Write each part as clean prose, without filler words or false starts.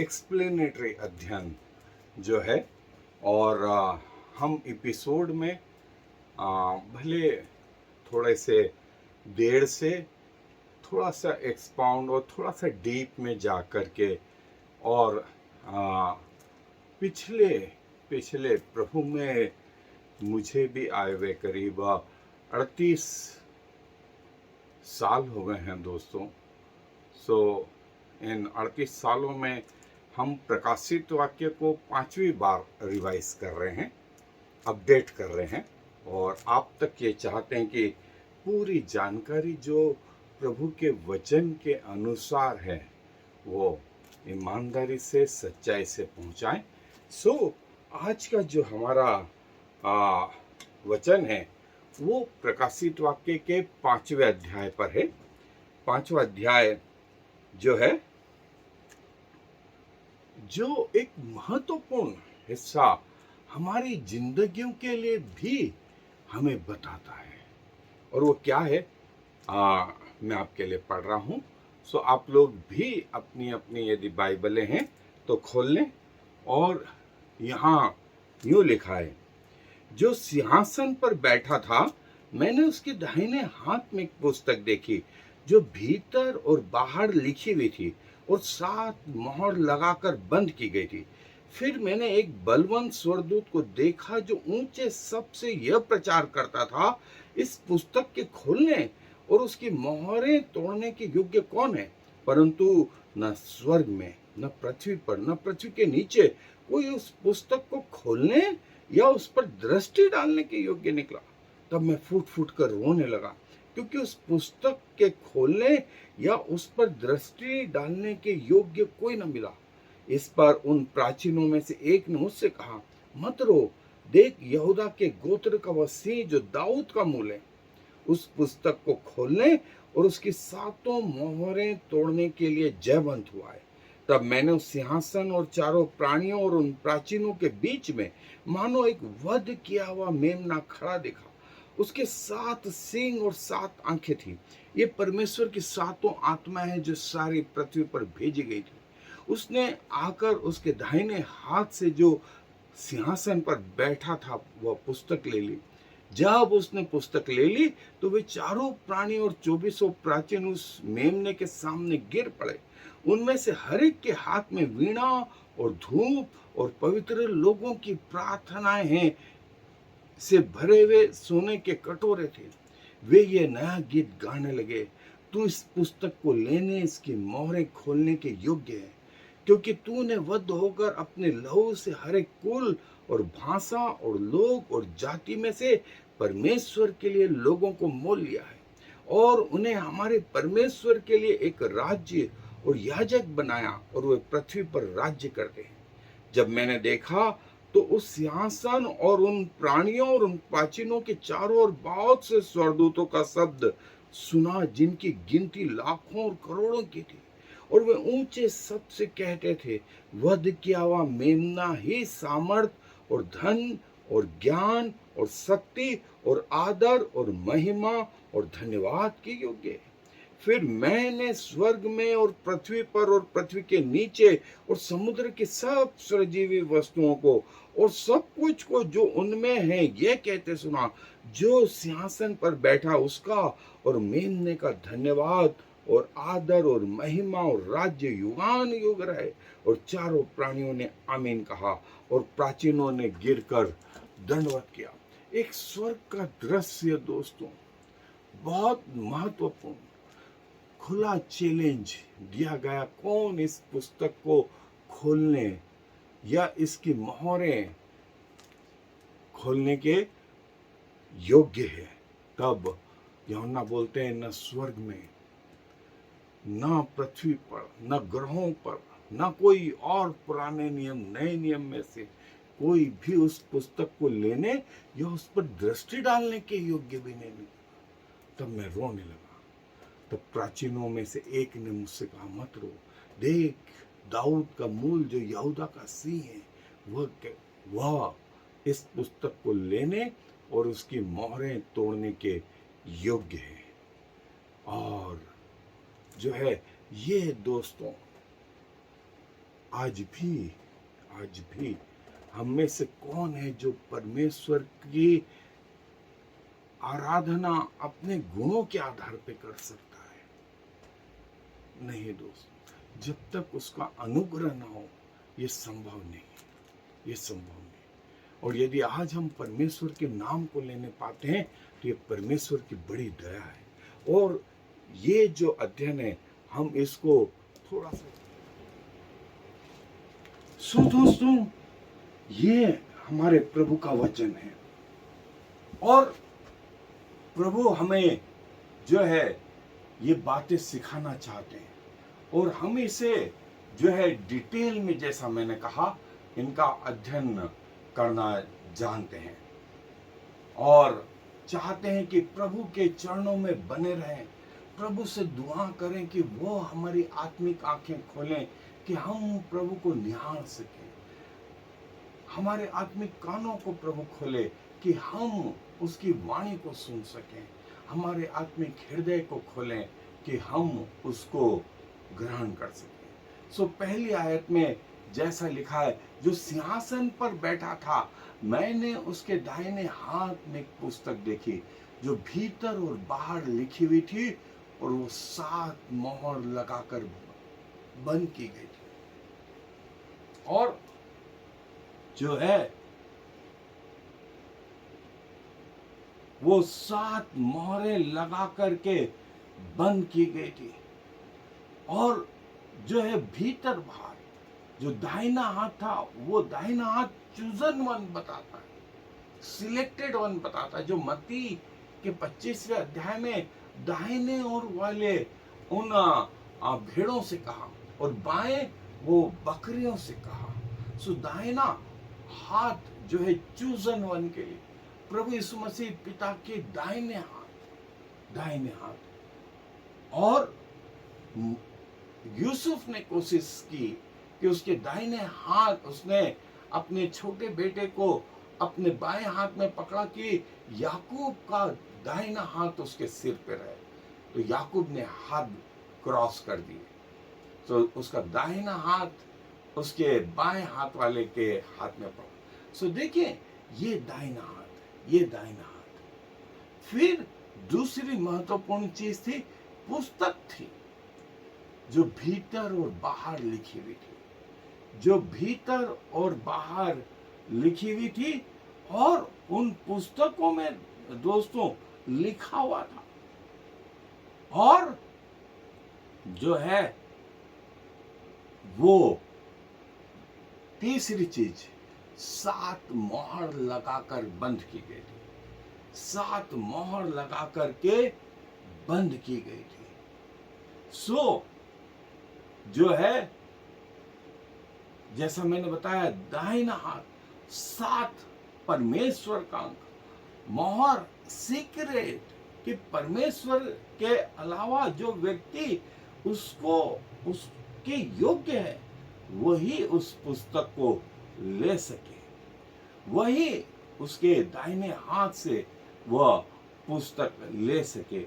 Explanatory अध्ययन जो है। और हम एपिसोड में भले थोड़े से देर से थोड़ा सा एक्सपाउंड और थोड़ा सा डीप में जा कर के और पिछले पिछले प्रभु में मुझे भी आए हुए करीब 38 साल हो गए हैं दोस्तों। सो इन 38 सालों में हम प्रकाशित वाक्य को 5वीं बार रिवाइज कर रहे हैं, अपडेट कर रहे हैं और आप तक ये चाहते हैं कि पूरी जानकारी जो प्रभु के वचन के अनुसार है वो ईमानदारी से सच्चाई से पहुंचाएं। सो आज का जो हमारा वचन है वो प्रकाशित वाक्य के 5वें अध्याय पर है। 5वां अध्याय जो है, जो एक महत्वपूर्ण हिस्सा हमारी जिंदगियों के लिए भी हमें बताता है। और वो क्या है मैं आपके लिए पढ़ रहा हूं। सो आप लोग भी अपनी अपनी यदि बाइबलें हैं तो खोल लें। और यहाँ यूं लिखा है, जो सिंहासन पर बैठा था मैंने उसके दाहिने हाथ में एक पुस्तक देखी जो भीतर और बाहर लिखी हुई थी और 7 मोहर लगाकर बंद की गई थी। फिर मैंने एक बलवंत स्वर्गदूत को देखा जो ऊंचे शब्द से यह प्रचार करता था, इस पुस्तक के खोलने और उसकी मोहरें तोड़ने के योग्य कौन है? परंतु न स्वर्ग में, न पृथ्वी पर, न पृथ्वी के नीचे कोई उस पुस्तक को खोलने या उस पर दृष्टि डालने के योग्य निकला। तब मैं फूट फूट कर रोने लगा, क्योंकि उस पुस्तक के खोलने या उस पर दृष्टि डालने के योग्य कोई न मिला। इस पर उन प्राचीनों में से एक ने मुझसे कहा, मत रो, देख यहूदा के गोत्र का वह सिंह जो दाऊद का मूल है, उस पुस्तक को खोलने और उसकी 7 मोहरें तोड़ने के लिए जयवंत हुआ है। तब मैंने उस सिंहासन और चारों प्राणियों और उन प्राचीनों के बीच में मानो एक वध किया हुआ मेमना खड़ा देखा। उसके 7 सींग और 7 आंखें थी। ये परमेश्वर की 7 आत्माएं हैं जो सारी पृथ्वी पर भेजी गई थी। उसने आकर उसके दाहिने हाथ से जो सिंहासन पर बैठा था वह पुस्तक ले ली। जब उसने पुस्तक ले ली तो वे चारों प्राणी और 24 प्राचीन उस मेमने के सामने गिर पड़े। उनमें से हर एक के हाथ में वीणा और धूप और पवित्र लोगों की प्रार्थनाएं हैं से भरे हुए सोने के कटोरे थे। वे ये नया गीत गाने लगे, तू इस पुस्तक को लेने, इसकी मोहरें खोलने के योग्य है, क्योंकि तूने वध होकर अपने लहू से हर एक कुल और भाषा और लोग और जाति में से परमेश्वर के लिए लोगों को मोल लिया है और उन्हें हमारे परमेश्वर के लिए एक राज्य और याजक बनाया और वे पृथ्वी पर राज्य करते हैं। जब मैंने देखा तो उस सिंहासन और उन प्राणियों और उन प्राचीनों के चारों ओर बहुत से स्वर्गदूतों का शब्द सुना, जिनकी गिनती लाखों और करोड़ों की थी। और वे ऊंचे शब्द से कहते थे, वध किया हुआ मेमना ही सामर्थ और धन और ज्ञान और शक्ति और आदर और महिमा और धन्यवाद के योग्य है। फिर मैंने स्वर्ग में और पृथ्वी पर और पृथ्वी के नीचे और समुद्र की सब सजीवी वस्तुओं को और सब कुछ को जो उनमें है यह कहते सुना, जो सिंहासन पर बैठा उसका और मेमने का धन्यवाद और आदर और महिमा और राज्य युगान युग रहे। और चारों प्राणियों ने आमीन कहा और प्राचीनों ने गिरकर दंडवत किया। एक स्वर्ग का दृश्य दोस्तों, बहुत महत्वपूर्ण खुला चैलेंज दिया गया, कौन इस पुस्तक को खोलने या इसकी मोहरें खोलने के योग्य है। तब यूहन्ना बोलते हैं, न स्वर्ग में, न पृथ्वी पर, न ग्रहों पर, न कोई और पुराने नियम नए नियम में से कोई भी उस पुस्तक को लेने या उस पर दृष्टि डालने के योग्य भी नहीं मिला। तब मैं रोने लगा। तब प्राचीनों में से एक ने मुझसे कहा, मत रो, देख दाऊद का मूल जो यहूदा का सिंह है वह इस पुस्तक को लेने और उसकी मोहरें तोड़ने के योग्य है। और जो है ये दोस्तों आज भी हम में से कौन है जो परमेश्वर की आराधना अपने गुणों के आधार पे कर सकता है? नहीं दोस्त, जब तक उसका अनुग्रह ना हो ये संभव नहीं, ये संभव नहीं। और यदि आज हम परमेश्वर के नाम को लेने पाते हैं तो ये परमेश्वर की बड़ी दया है। और ये जो अध्ययन है हम इसको थोड़ा सा दोस्तों, ये हमारे प्रभु का वचन है और प्रभु हमें जो है ये बातें सिखाना चाहते हैं और हम इसे जो है डिटेल में, जैसा मैंने कहा, इनका अध्ययन करना जानते हैं और चाहते हैं कि प्रभु के चरणों में बने रहें। प्रभु से दुआ करें कि वो हमारी आत्मिक आंखें खोलें कि हम प्रभु को निहार सकें। हमारे आत्मिक कानों को प्रभु खोले कि हम उसकी वाणी को सुन सकें। हमारे आत्मिक हृदय को खोलें कि हम उसको ग्रहण कर सकें। पहली आयत में जैसा लिखा है, जो सिंहासन पर बैठा था, मैंने उसके दाहिने हाथ में एक पुस्तक देखी जो भीतर और बाहर लिखी हुई थी और वो 7 मोहर लगाकर बंद की गई थी। और जो है वो 7 मोहरें लगा करके बंद की गई थी। और जो है भीतर बाहर जो दाहिना हाथ था, वो दाहिना हाथ चूजन वन बताता है, सिलेक्टेड वन बताता है, जो मत्ती के 25वें अध्याय में दाहिने ओर वाले उन भेड़ों से कहा और बाएं वो बकरियों से कहा। दाहिना हाथ जो है चूजन वन के लिए, प्रभु यीशु मसीह पिता के दाहिने हाथ। और यूसुफ ने कोशिश की कि उसके दाहिने हाथ, उसने अपने छोटे बेटे को अपने बाएं हाथ में पकड़ा कि याकूब का दाहिना हाथ उसके सिर पे रहे। तो याकूब ने हाथ क्रॉस कर दिए, तो उसका दाहिना हाथ उसके बाएं हाथ वाले के हाथ में पड़ा। देखिए, ये दाहिना हाथ, ये दाहिना हाथ। फिर दूसरी महत्वपूर्ण चीज थी, पुस्तक थी जो भीतर और बाहर लिखी हुई थी, जो भीतर और बाहर लिखी हुई थी। और उन पुस्तकों में दोस्तों लिखा हुआ था। और जो है वो तीसरी चीज, 7 मोहर लगाकर बंद की गई थी, 7 मोहर लगा करके बंद की गई थी। जो है जैसा मैंने बताया, दाहिना हाथ 7 परमेश्वर का अंक, मोहर सीक्रेट, कि परमेश्वर के अलावा जो व्यक्ति उसके योग्य है वही उस पुस्तक को ले सके, वही उसके दाहिने हाथ से वह पुस्तक ले सके।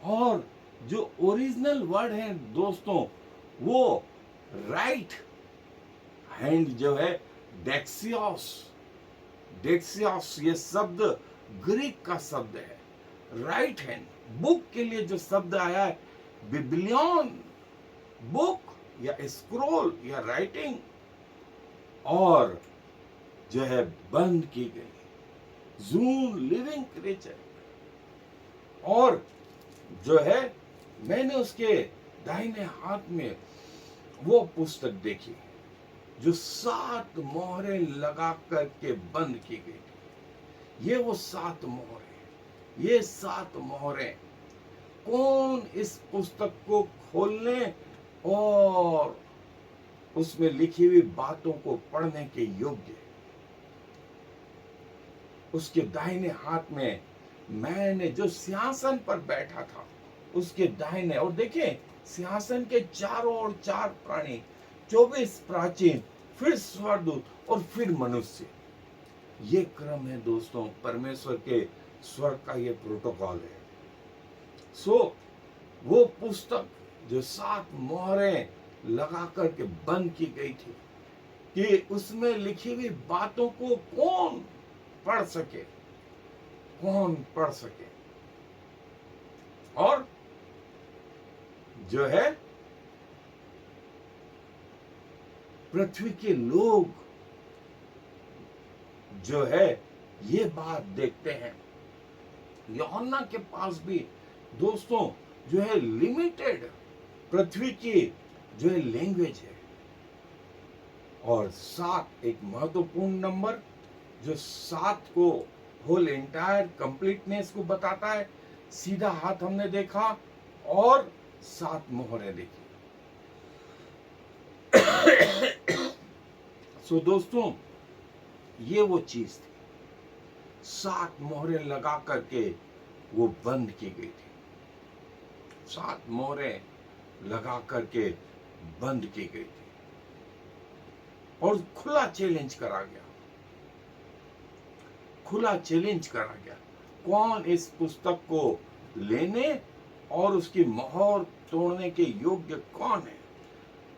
और जो ओरिजिनल वर्ड है दोस्तों, वो राइट हैंड जो है डेक्सियोस, ये शब्द ग्रीक का शब्द है। राइट हैंड बुक के लिए जो शब्द आया है, बिब्लियन, बुक या स्क्रोल या राइटिंग, और जो है बंद की गई, जून लिविंग क्रिएचर। और जो है मैंने उसके दाहिने हाथ में वो पुस्तक देखी जो 7 मोहरें लगा करके बंद की गई थी। ये वो 7 मोहरें, ये 7 मोहरें, कौन इस पुस्तक को खोलने और उसमें लिखी हुई बातों को पढ़ने के योग्य? उसके दाहिने हाथ में मैंने जो सिंहासन पर बैठा था उसके दाहिने, और देखिए सिंहासन के चारों ओर 4 प्राणी, 24 प्राचीन, फिर स्वर्गदूत और फिर मनुष्य। ये क्रम है दोस्तों, परमेश्वर के स्वर्ग का ये प्रोटोकॉल है। वो पुस्तक जो 7 मोहरें लगा करके बंद की गई थी, कि उसमें लिखी हुई बातों को कौन पढ़ सके, कौन पढ़ सके। और जो है पृथ्वी के लोग जो है ये बात देखते हैं, यूहन्ना के पास भी दोस्तों जो है लिमिटेड पृथ्वी की जो है लैंग्वेज है। और 7 एक महत्वपूर्ण नंबर जो 7 को होल एंटायर कंप्लीटनेस को बताता है। सीधा हाथ हमने देखा और 7 मोहरें देखी। सो दोस्तों ये वो चीज थी, 7 मोहरें लगा करके वो बंद की गई थी। 7 मोहरें लगा करके बंद की गई थी और खुला चैलेंज करा गया, खुला चैलेंज करा गया, कौन इस पुस्तक को लेने और उसकी मोहर तोड़ने के योग्य कौन है।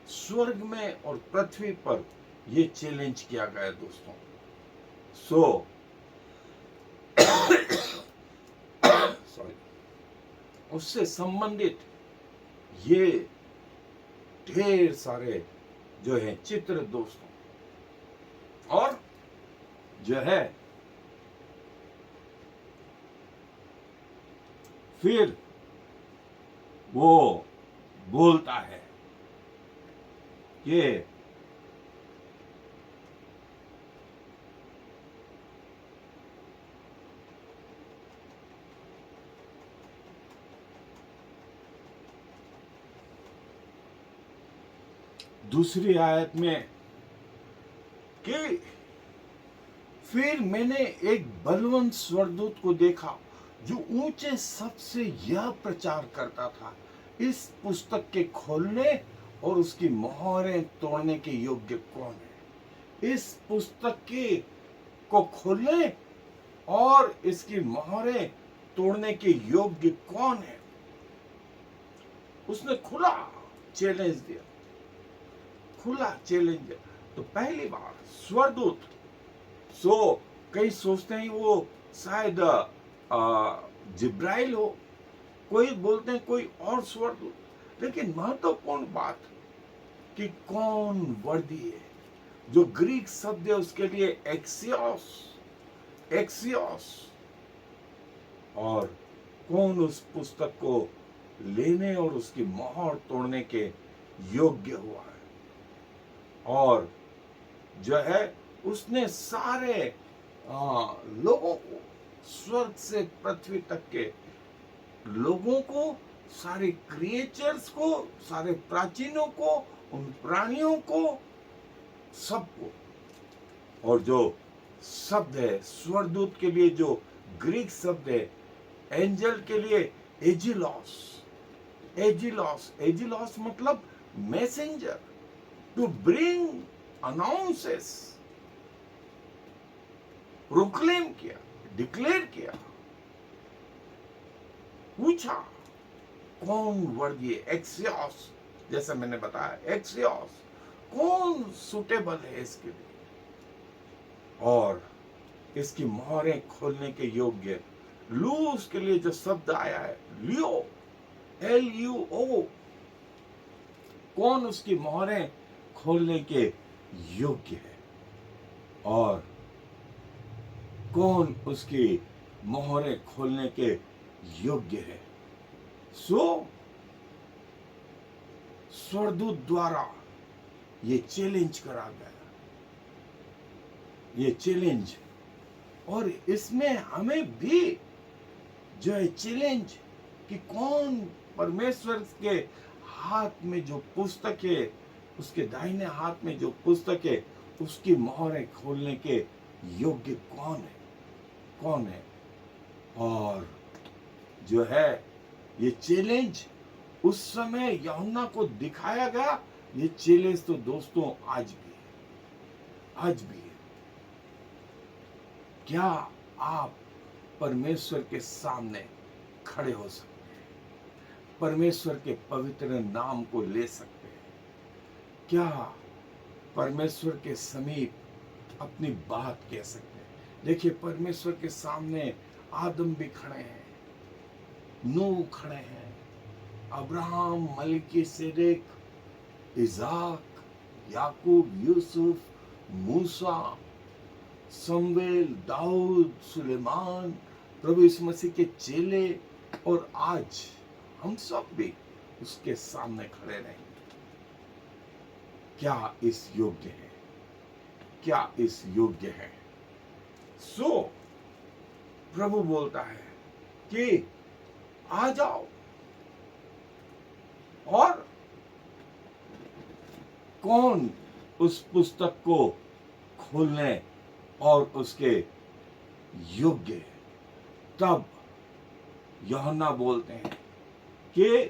स्वर्ग में और पृथ्वी पर यह चैलेंज किया गया दोस्तों। सो सॉरी, उससे संबंधित ये ढेर सारे जो है चित्र दोस्तों, और जो है फिर वो बोलता है कि दूसरी आयत में कि फिर मैंने एक बलवंत स्वर्गदूत को देखा जो ऊंचे शब्द से यह प्रचार करता था, इस पुस्तक के खोलने और उसकी मोहरें तोड़ने के योग्य कौन है। इस पुस्तक के को खोलने और इसकी मोहरें तोड़ने के योग्य कौन है। उसने खुला चैलेंज दिया, खुला चैलेंज दिया। तो पहली बार स्वर्गदूत, सो कई सोचते हैं वो शायद जिब्राइल हो, कोई बोलते हैं कोई और स्वर्गदूत, लेकिन महत्वपूर्ण बात कि कौन वर्दी है। जो ग्रीक शब्द है उसके लिए एक्सियोस, एक्सियोस, और कौन उस पुस्तक को लेने और उसकी मोहर तोड़ने के योग्य हुआ है। और जो है उसने सारे लोगों को, स्वर्ग से पृथ्वी तक के लोगों को, सारे क्रिएचर्स को, सारे प्राचीनों को, उन प्राणियों को, सबको, और जो शब्द है स्वर्गदूत के लिए जो ग्रीक शब्द है एंजल के लिए एजिलॉस, एजिलॉस, एजिलॉस मतलब messenger, to bring announces, proclaim किया, डिक्लेयर किया। पूछा कौन वर्दी है, एक्सियोस, जैसा मैंने बताया एक्सियोस, कौन सुटेबल है इसके लिए और इसकी मोहरें खोलने के योग्य। लूस के लिए जो शब्द आया है लियो, LUO, कौन उसकी मोहरें खोलने के योग्य है और कौन उसकी मोहरें खोलने के योग्य है। सो स्वर्गदूत द्वारा ये चैलेंज करा गया, ये चैलेंज, और इसमें हमें भी जो है चैलेंज कि कौन परमेश्वर के हाथ में जो पुस्तक है, उसके दाहिने हाथ में जो पुस्तक है, उसकी मोहरें खोलने के योग्य कौन है, कौन है। और जो है ये चैलेंज उस समय यूहन्ना को दिखाया गया, ये चैलेंज तो दोस्तों आज भी है, आज भी है। क्या आप परमेश्वर के सामने खड़े हो सकते हैं, परमेश्वर के पवित्र नाम को ले सकते हैं? क्या परमेश्वर के समीप अपनी बात कह सकते हैं। देखिए, परमेश्वर के सामने आदम भी खड़े हैं, नूह खड़े हैं, अब्राहम, मलिकिसेदेक, इज़ाक, याकूब, यूसुफ, मूसा, शमूएल, दाऊद, सुलेमान, प्रभु यीशु मसीह के चेले, और आज हम सब भी उसके सामने खड़े रहेंगे। क्या इस योग्य है? क्या इस योग्य है? सो प्रभु बोलता है कि आ जाओ, और कौन उस पुस्तक को खोलने और उसके योग्य है? तब यूहन्ना बोलते हैं कि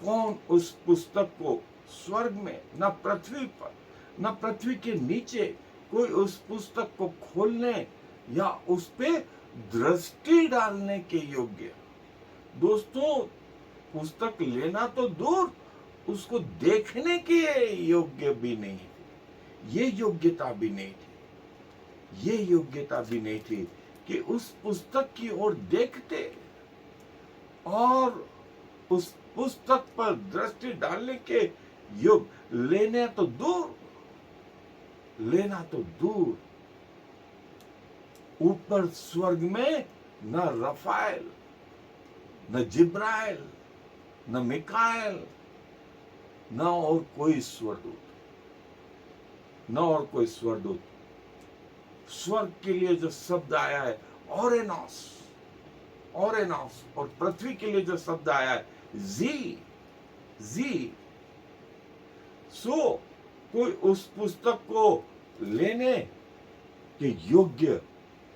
कौन उस पुस्तक को स्वर्ग में, न पृथ्वी पर, न पृथ्वी के नीचे कोई उस पुस्तक को खोलने या उस पे दृष्टि डालने के योग्य। दोस्तों, पुस्तक लेना तो दूर, उसको देखने के योग्य भी नहीं थी। ये योग्यता भी नहीं थी। ये योग्यता भी नहीं थी कि उस पुस्तक की ओर देखते और उस पुस्तक पर दृष्टि डालने के योग। लेना तो दूर, लेना तो दूर, ऊपर स्वर्ग में न रफाएल, न जिब्राइल, न मिकाएल, न और कोई स्वरदूत, न और कोई स्वरदूत। स्वर्ग के लिए जो शब्द आया है ओरेनोस, ओरेनोस, और पृथ्वी के लिए जो शब्द आया है जी। सो कोई उस पुस्तक को लेने के योग्य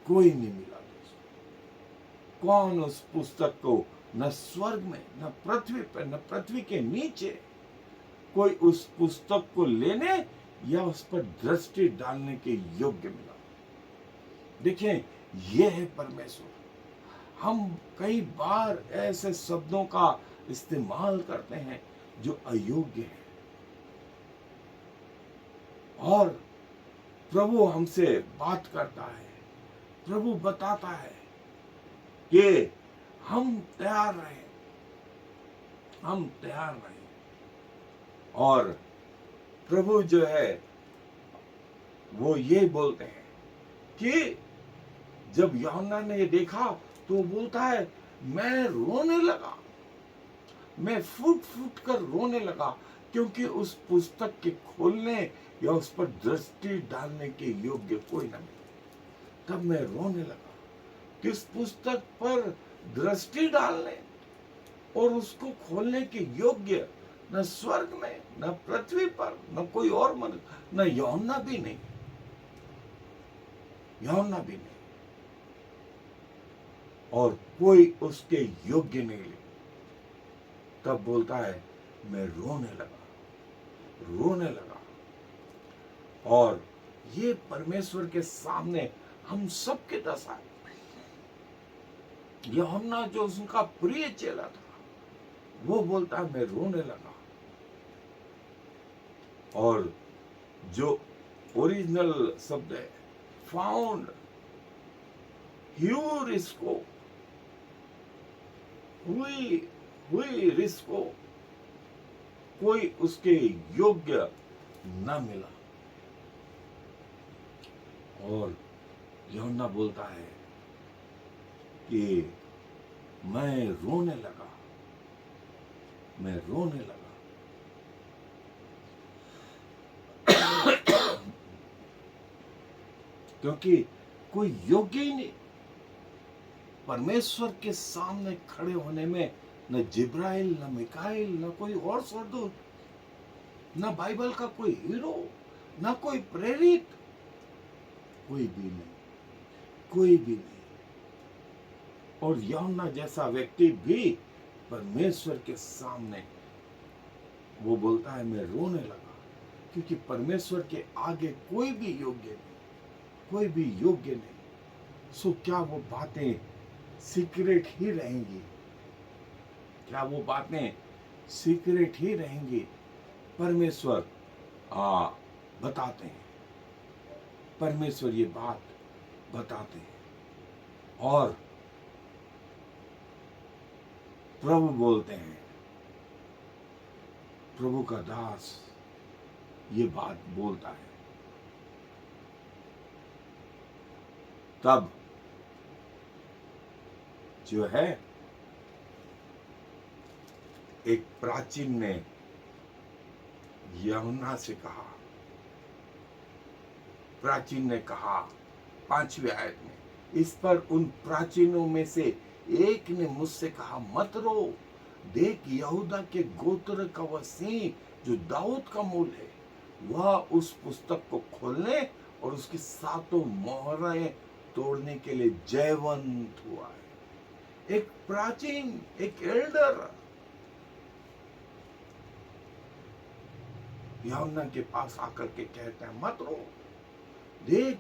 कोई नहीं मिला दोस्तों। कौन उस पुस्तक को न स्वर्ग में, न पृथ्वी पर, न पृथ्वी के नीचे कोई उस पुस्तक को लेने या उस पर दृष्टि डालने के योग्य मिला। देखें, यह है परमेश्वर। हम कई बार ऐसे शब्दों का इस्तेमाल करते हैं जो अयोग्य है, और प्रभु हमसे बात करता है। प्रभु बताता है कि हम तैयार रहें, हम तैयार रहें। और प्रभु जो है वो ये बोलते हैं कि जब यूहन्ना ने ये देखा तो वो बोलता है, मैं रोने लगा, मैं फूट फूट कर रोने लगा, क्योंकि उस पुस्तक के खोलने या उस पर दृष्टि डालने के योग्य कोई न मिला। तब मैं रोने लगा कि उस पुस्तक पर दृष्टि डालने और उसको खोलने के योग्य न स्वर्ग में, न पृथ्वी पर, न कोई और मनुष्य, न यूहन्ना भी नहीं, यूहन्ना भी नहीं, और कोई उसके योग्य नहीं ले। तब बोलता है, मैं रोने लगा, रोने लगा। और ये परमेश्वर के सामने हम सबके दशा है। यूहन्ना जो उसका प्रिय चेला था, वो बोलता है, मैं रोने लगा। और जो ओरिजिनल शब्द है, फाउंड ह्यूरिस्को, हुई रिस्को, कोई उसके योग्य न मिला। और यूहन्ना बोलता है कि मैं रोने लगा, मैं रोने लगा। क्योंकि कोई योग्य ही नहीं परमेश्वर के सामने खड़े होने में। न जिब्राइल, न मिकाइल, न कोई और स्वर्गदूत, न बाइबल का कोई हीरो, न कोई प्रेरित, कोई भी नहीं, कोई भी नहीं। और यूहन्ना जैसा व्यक्ति भी परमेश्वर के सामने वो बोलता है, मैं रोने लगा, क्योंकि परमेश्वर के आगे कोई भी योग्य नहीं, कोई भी योग्य नहीं। सो क्या वो बातें सीक्रेट ही रहेंगी? क्या वो बातें सीक्रेट ही रहेंगी? परमेश्वर बताते हैं, परमेश्वर ये बात बताते हैं और प्रभु बोलते हैं, प्रभु का दास ये बात बोलता है। तब जो है एक प्राचीन ने यूहन्ना से कहा, प्राचीन ने कहा 5वीं आयत में, इस पर उन प्राचीनों में से एक ने मुझसे कहा, मत रो, देख यहूदा के गोत्र का वह सिंह जो दाऊद का मूल है, वह उस पुस्तक को खोलने और उसकी 7 मोहरें तोड़ने के लिए जयवंत हुआ है। एक प्राचीन, एक एल्डर यूहन्ना के पास आकर के कहता है, मत रो, देख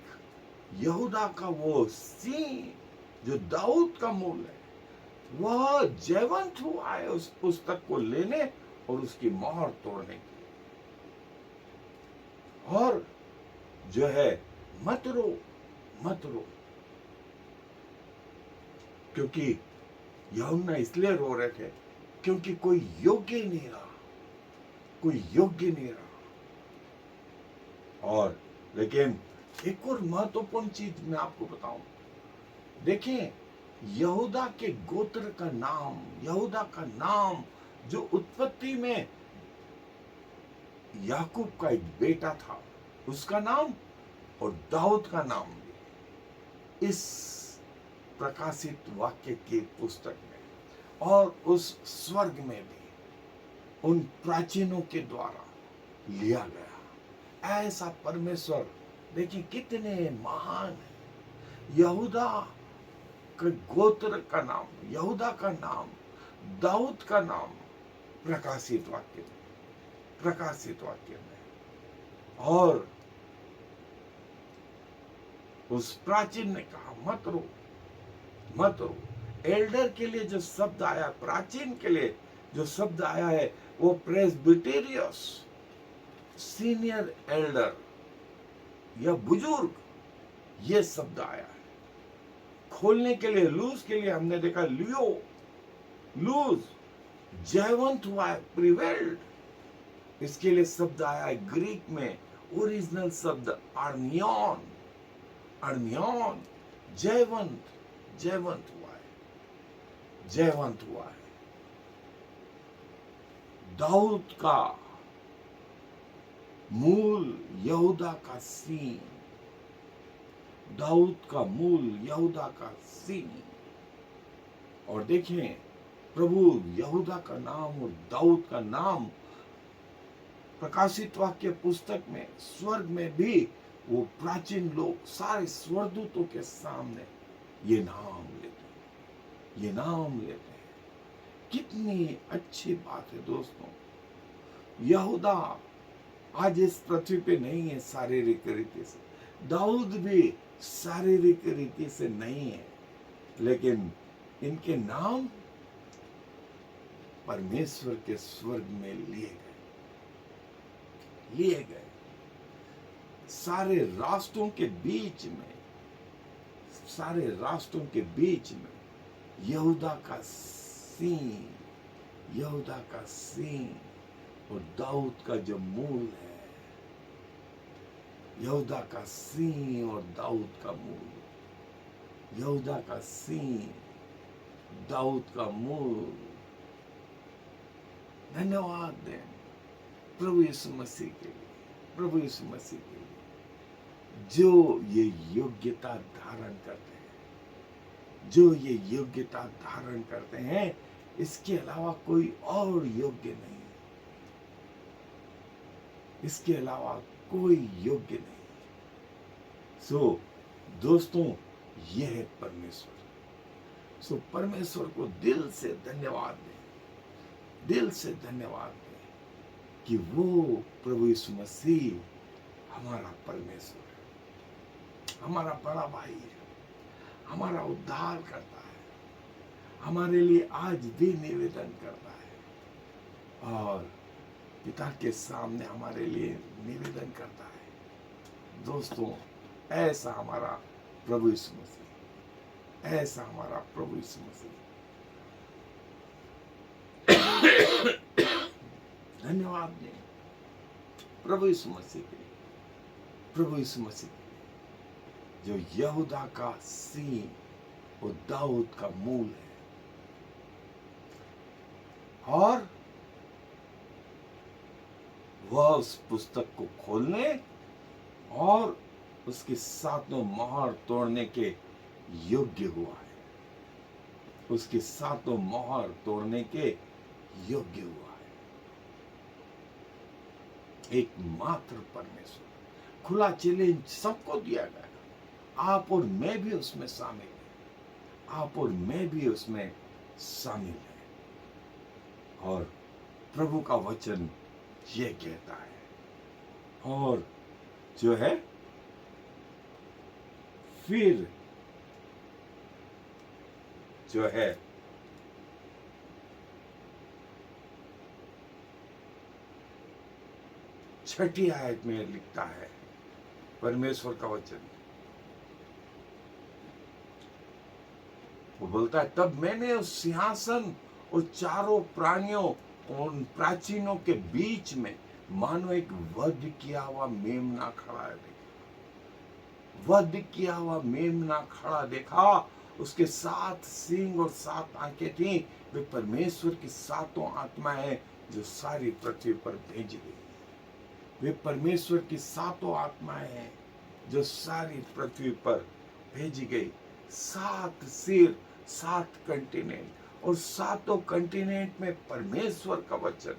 यहूदा का वो सिंह जो दाऊद का मूल है, वह जयवंत हुआ है उस पुस्तक को लेने और उसकी मोहर तोड़ने के लिए। और जो है मत रो, मत रो, क्योंकि यूहन्ना इसलिए रो रहे थे क्योंकि कोई योग्य नहीं रहा, कोई योग्य नहीं रहा। और लेकिन एक और महत्वपूर्ण चीज मैं आपको बताऊं, देखें यहूदा के गोत्र का नाम, यहूदा का नाम जो उत्पत्ति में याकूब का एक बेटा था उसका नाम और दाऊद का नाम भी इस प्रकाशित वाक्य की पुस्तक में और उस स्वर्ग में भी उन प्राचीनों के द्वारा लिया गया। ऐसा परमेश्वर देखिए कितने महान है। यहूदा के गोत्र का नाम, यहूदा का नाम, दाऊद का नाम प्रकाशित वाक्य में, प्रकाशित वाक्य में। और उस प्राचीन ने कहा मत रो, मत रो। एल्डर के लिए जो शब्द आया, प्राचीन के लिए जो शब्द आया है वो प्रेस्बिटेरियस, सीनियर एल्डर या बुजुर्ग, ये शब्द आया है। खोलने के लिए, लूज के लिए हमने देखा लियो, लूज, जयवंत हुआ है, प्रिवेल्ड। इसके लिए शब्द आया है ग्रीक में, ओरिजिनल शब्द आर्नियन, आर्नियन, जयवंत, जयवंत हुआ है, जयवंत हुआ है। दाऊद का मूल यहूदा का सिंह, दाऊद का मूल यहूदा का सिंह। और देखें प्रभु यहूदा का नाम और दाऊद का नाम प्रकाशित वाक्य पुस्तक में, स्वर्ग में भी वो प्राचीन लोग सारे स्वर्गदूतों के सामने ये नाम लेते हैं, ये नाम लेते हैं। कितनी अच्छी बात है दोस्तों। यहूदा आज इस पृथ्वी पे नहीं है शारीरिक रीति से, दाऊद भी शारीरिक रीति से नहीं है, लेकिन इनके नाम परमेश्वर के स्वर्ग में लिए गए, लिए गए। सारे राष्ट्रों के बीच में, सारे राष्ट्रों के बीच में यहूदा का सिंह, यहूदा का सिंह और दाऊद का जो मूल है, यहूदा का सिंह और दाऊद का मूल, यहूदा का सिंह, दाऊद का मूल। धन्यवाद दें प्रभु यीशु मसीह के लिए, प्रभु यीशु मसीह के लिए जो ये योग्यता धारण करते हैं, जो ये योग्यता धारण करते हैं। इसके अलावा कोई और योग्य नहीं है, इसके अलावा कोई योग्य नहीं। सो दोस्तों ये है परमेश्वर। सो परमेश्वर को दिल से धन्यवाद दें, दिल से धन्यवाद दें कि वो प्रभु यीशु मसीह हमारा परमेश्वर है, हमारा बड़ा भाई है, हमारा उद्धार करता है, हमारे लिए आज भी निवेदन करता है और पिता के सामने हमारे लिए निवेदन करता है। दोस्तों, ऐसा हमारा प्रभु यीशु मसीह, ऐसा हमारा प्रभु यीशु मसीह। धन्यवाद दें प्रभु यीशु मसीह के लिए, प्रभु यीशु मसीह के लिए, जो यहूदा का सिंह और दाऊद का मूल है, और वह उस पुस्तक को खोलने और उसके सातों मोहर तोड़ने के योग्य हुआ है, उसके सातों मोहर तोड़ने के योग्य हुआ है। एकमात्र परमेश्वर। खुला चैलेंज सबको दिया गया, आप और मैं भी उसमें शामिल हैं, आप और मैं भी उसमें शामिल हैं। और प्रभु का वचन ये कहता है, और जो है फिर जो है छठी आयत में लिखता है परमेश्वर का वचन, वो बोलता है, तब मैंने उस सिंहासन और चारों प्राणियों और प्राचीनों के बीच में मानो एक वध किया हुआ मेमना खड़ा देखा, वध किया हुआ मेमना खड़ा देखा। उसके 7 सींग और 7 आंखें थीं। वे परमेश्वर की 7 आत्माएं हैं जो सारी पृथ्वी पर भेजी गई। वे परमेश्वर की 7 आत्माएं हैं जो सारी पृथ्वी पर भेजी गई। 7 सिर, 7 कंटिनेंट, और 7 कंटिनेंट में परमेश्वर का वचन,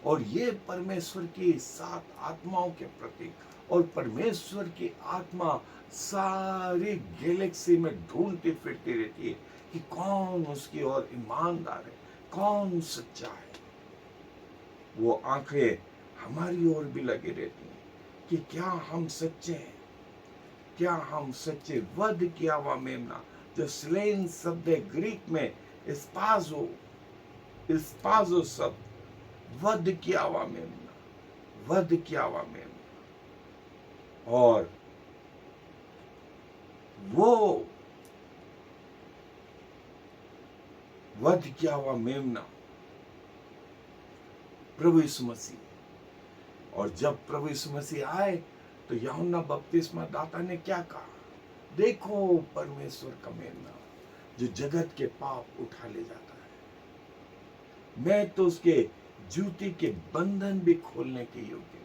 और ये परमेश्वर की 7 आत्माओं के प्रतीक। और परमेश्वर की आत्मा सारी गैलेक्सी में ढूंढती फिरती रहती है कि कौन उसकी ओर ईमानदार है, कौन सच्चा है। वो आंखें हमारी ओर भी लगी रहती हैं कि क्या हम सच्चे हैं, क्या हम सच्चे। वध किया हुआ मेमना, जो स्लेन शब्द है ग्रीक में स्पाजो, स्पाजो शब्द, वध किया हुआ मेमना, वध किया हुआ मेमना। और वो वध किया हुआ मेमना प्रभु यीशु मसीह। और जब प्रभु यीशु मसीह आए तो यूहन्ना बपतिस्मा दाता ने क्या कहा, देखो परमेश्वर का मेमना जो जगत के पाप उठा ले जाता है। मैं तो उसके जूती के बंधन भी खोलने के योग्य हूं।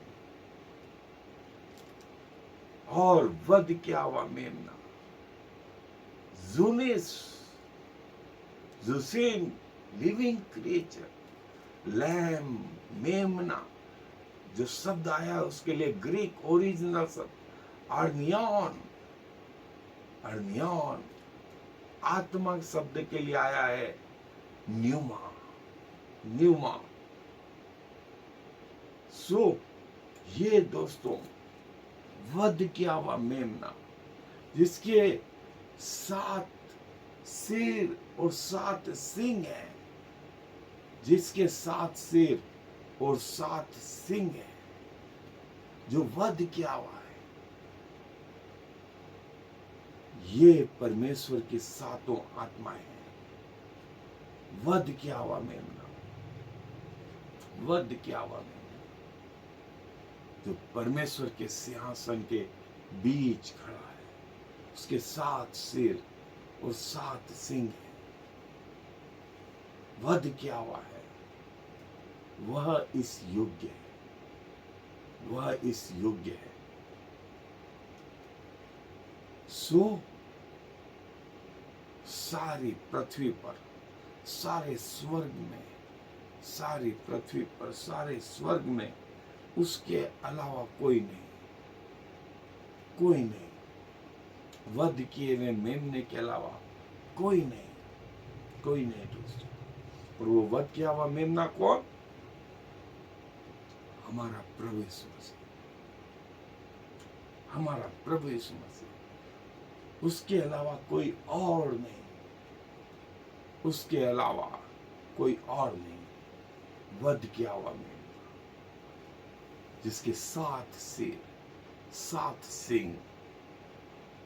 और वध किया हुआ मेमना, जूनिस, जुसीन, लिविंग क्रिएचर, लैम, मेमना, जो शब्द आया उसके लिए ग्रीक ओरिजिनल शब्द अर्नियन, अर्नियन आत्मा शब्द के लिए आया है न्यूमा, न्यूमा। सो ये दोस्तों वध किया हुआ मेमना, जिसके 7 सिर और 7 सींग हैं, जिसके 7 सिर और 7 सींग हैं, जो वध किया हुआ है, ये परमेश्वर की 7 आत्माएं हैं। वध किया हुआ मेमना, वध किया हुआ मेमना, जो परमेश्वर के सिंहासन के बीच खड़ा है, उसके 7 सिर और 7 सींग हैं, वध किया हुआ है। वह इस योग्य है, वह इस योग्य है। सो सारी पृथ्वी पर, सारे स्वर्ग में, सारी पृथ्वी पर, सारे स्वर्ग में उसके अलावा कोई नहीं, कोई नहीं। वध किए हुए मेमने के अलावा कोई नहीं, कोई नहीं दोस्तों। और वो वध किया हुआ मेमना कौन? हमारा प्रभु यीशु मसीह, हमारा प्रभु यीशु मसीह। उसके अलावा कोई और नहीं। उसके अलावा कोई और नहीं। वध किया हुआ मेमना, जिसके 7 सिर, 7 सींग,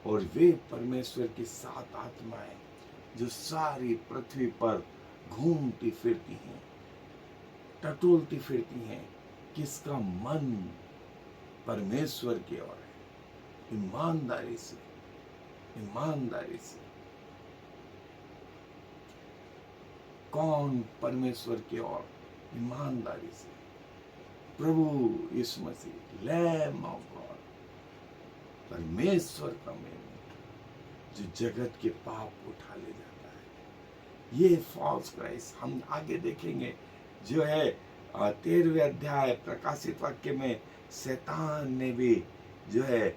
और वे परमेश्वर की 7 आत्माएं जो सारी पृथ्वी पर घूमती फिरती हैं, टटोलती फिरती हैं, किसका मन परमेश्वर की ओर है। ईमानदारी से, ईमानदारी से कौन परमेश्वर की ओर ईमानदारी से? प्रभु यीशु मसीह, लैम ऑफ गॉड, परमेश्वर का मेमना, जो जगत के पाप उठा ले जाता है। ये फॉल्स क्राइस्ट हम आगे देखेंगे, जो है 13वें अध्याय प्रकाशित वाक्य में, शैतान ने भी जो है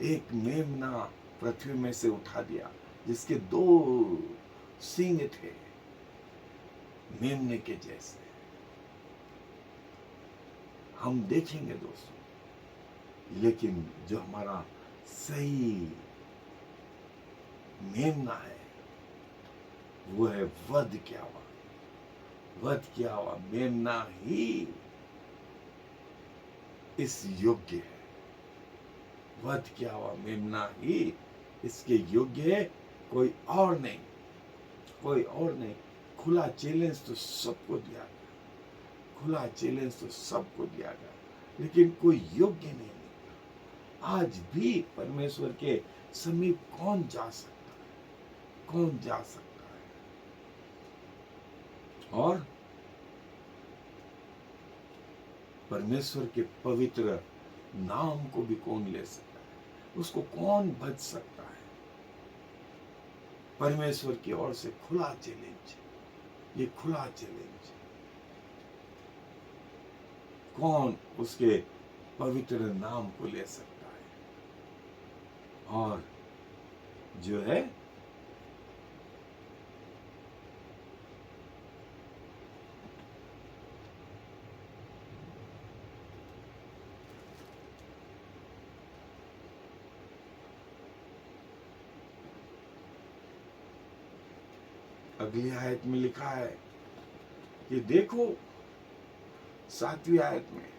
एक मेमना पृथ्वी में से उठा दिया, जिसके 2 सींग थे मेमने के जैसे। हम देखेंगे दोस्तों, लेकिन जो हमारा सही मेमना है वो है वध किया हुआ, वध किया हुआ मेमना ही इस योग्य है। वध किया हुआ मेमना ही इसके योग्य है, कोई और नहीं, कोई और नहीं। खुला चैलेंज तो सबको दिया गया, खुला चैलेंज तो सबको दिया गया, लेकिन कोई योग्य नहीं निकला। आज भी परमेश्वर के समीप कौन जा सकता है? कौन जा सकता है? और परमेश्वर के पवित्र नाम को भी कौन ले सकता है? उसको कौन भज सकता है? परमेश्वर की ओर से खुला चैलेंज, ये खुला चैलेंज। कौन उसके पवित्र नाम को ले सकता है? और जो है अगली आयत में लिखा है कि देखो, 7वीं आयत में,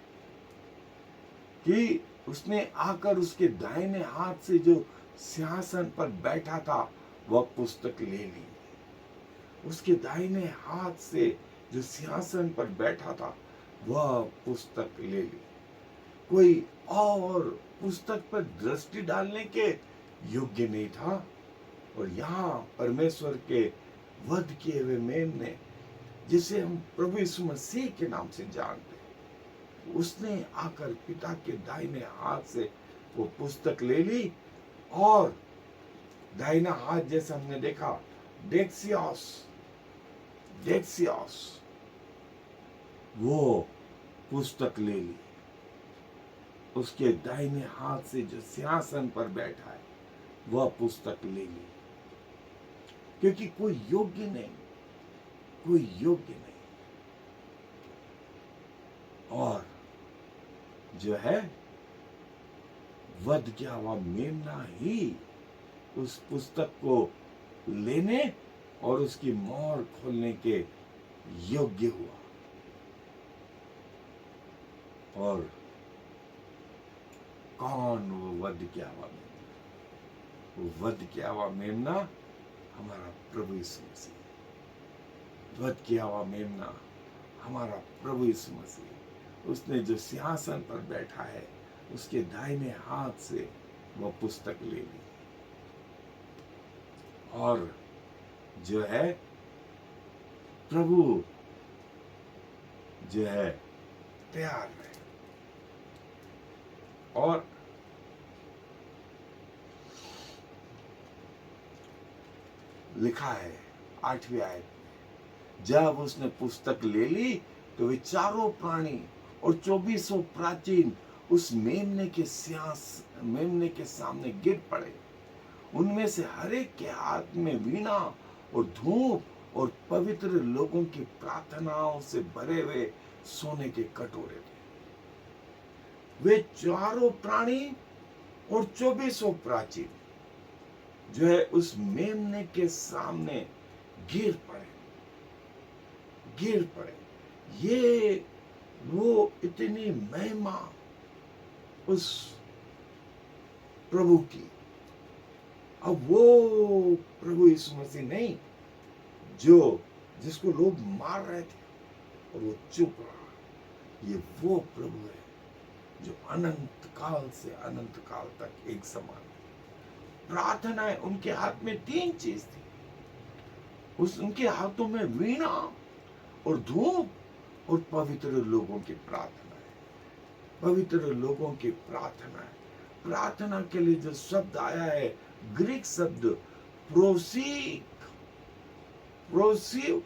कि उसने आकर उसके दाहिने हाथ से जो सिंहासन पर बैठा था वह पुस्तक ले ली। उसके दाहिने हाथ से जो सिंहासन पर बैठा था वह पुस्तक ले ली। कोई और पुस्तक पर दृष्टि डालने के योग्य नहीं था। और यहाँ परमेश्वर के वध किए हुए मेमने, जिसे हम प्रभु यीशु मसीह के नाम से जानते हैं, उसने आकर पिता के दाहिने हाथ से वो पुस्तक ले ली, और दाहिना हाथ जैसा हमने देखा, डेक्सियोस, डेक्सियोस, वो पुस्तक ले ली। उसके दाहिने हाथ से जो सिंहासन पर बैठा है वह पुस्तक ले ली, क्योंकि कोई योग्य नहीं, कोई योग्य नहीं। और जो है वध किया हुआ मेमना ही उस पुस्तक को लेने और उसकी मोहर खोलने के योग्य हुआ। और कौन वो वध किया हुआ मेमना? वो वध किया हुआ मेमना हमारा प्रभु यीशु मसीह। वध किया हुआ मेमना हमारा प्रभु यीशु मसीह। उसने जो सिंहासन पर बैठा है उसके दाहिने हाथ से वह पुस्तक ले ली, और जो है प्रभु जो है तैयार है। और लिखा है 8वीं आयत में, जब उसने पुस्तक ले ली तो वे चारों प्राणी और 2400 प्राचीन उस मेमने के सामने गिर पड़े। उनमें से हर एक के हाथ में वीणा और धूप और पवित्र लोगों की प्रार्थनाओं से भरे हुए सोने के कटोरे थे। वे चारों प्राणी और 2400 प्राचीन जो है उस मेमने के सामने गिर पड़े। गिर पड़े। ये वो इतनी महिमा उस प्रभु की। अब वो प्रभु यीशु मसीह नहीं जो जिसको लोग मार रहे थे और वो चुप रहा। ये वो प्रभु है जो अनंत काल से अनंत काल तक एक समान है। प्रार्थनाएं उनके हाथ में तीन चीज थी। उनके हाथों में वीणा और धूप और पवित्र लोगों की प्रार्थना है। पवित्र लोगों की प्रार्थना है। प्रार्थना के लिए जो शब्द आया है, ग्रीक शब्द प्रोसीक, प्रोसीक,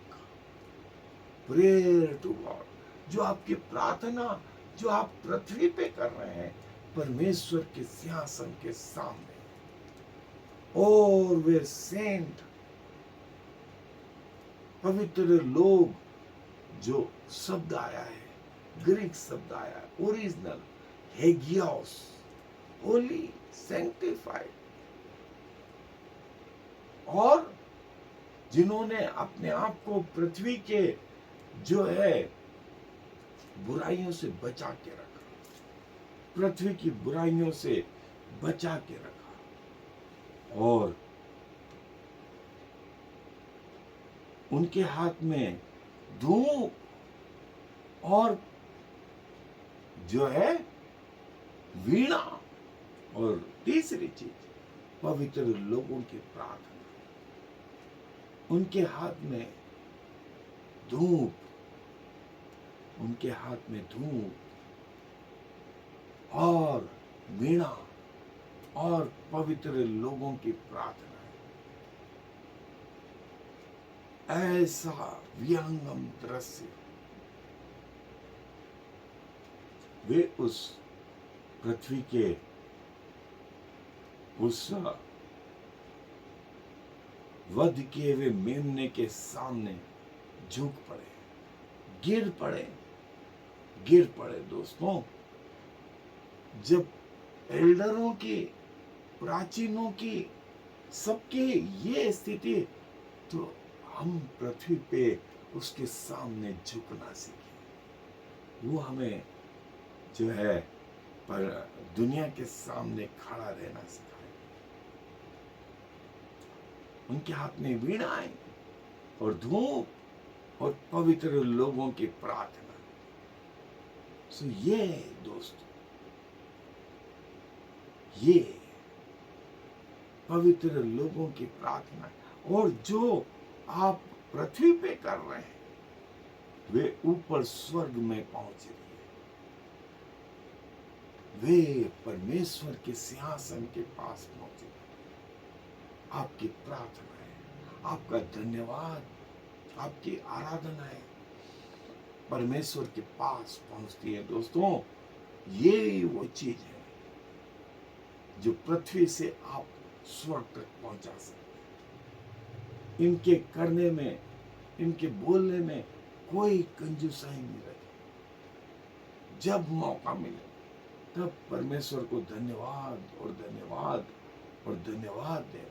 प्रेयर टू गॉड। जो आपकी प्रार्थना जो आप पृथ्वी पे कर रहे हैं परमेश्वर के सिंहासन के सामने, और वे सेंट पवित्र लोग, जो शब्द आया है, ग्रीक शब्द आया है ओरिजिनल हेगियोस, होली, सैंक्टिफाइड, और जिन्होंने अपने आप को पृथ्वी के जो है बुराइयों से बचा के रखा, पृथ्वी की बुराइयों से बचा के रखा, और उनके हाथ में धूप और जो है वीणा, और तीसरी चीज पवित्र लोगों की प्रार्थना। उनके हाथ में धूप, उनके हाथ में धूप और वीणा और पवित्र लोगों की प्रार्थना। ऐसा व्यंगम दृश्य वे उस पृथ्वी के उस वध किए हुए मेमने के सामने झुक पड़े, गिर पड़े, गिर पड़े। दोस्तों, जब एल्डरों की, प्राचीनों की, सबकी ये स्थिति, तो हम पृथ्वी पे उसके सामने झुकना सीखे। वो हमें जो है पर दुनिया के सामने खड़ा रहना सिखाए। उनके हाथ में वीणाएं और धूप और पवित्र लोगों की प्रार्थना। सो ये दोस्तों, ये पवित्र लोगों की प्रार्थना, और जो आप पृथ्वी पे कर रहे हैं वे ऊपर स्वर्ग में पहुंच रही है। वे परमेश्वर के सिंहासन के पास पहुंचे। आपकी प्रार्थना है, आपका धन्यवाद, आपकी आराधना है परमेश्वर के पास पहुंचती है। दोस्तों, ये वो चीज है जो पृथ्वी से आप स्वर्ग तक पहुंचा सकते। इनके करने में, इनके बोलने में कोई कंजूसाई नहीं रखी। जब मौका मिले तब परमेश्वर को धन्यवाद और धन्यवाद और धन्यवाद दें,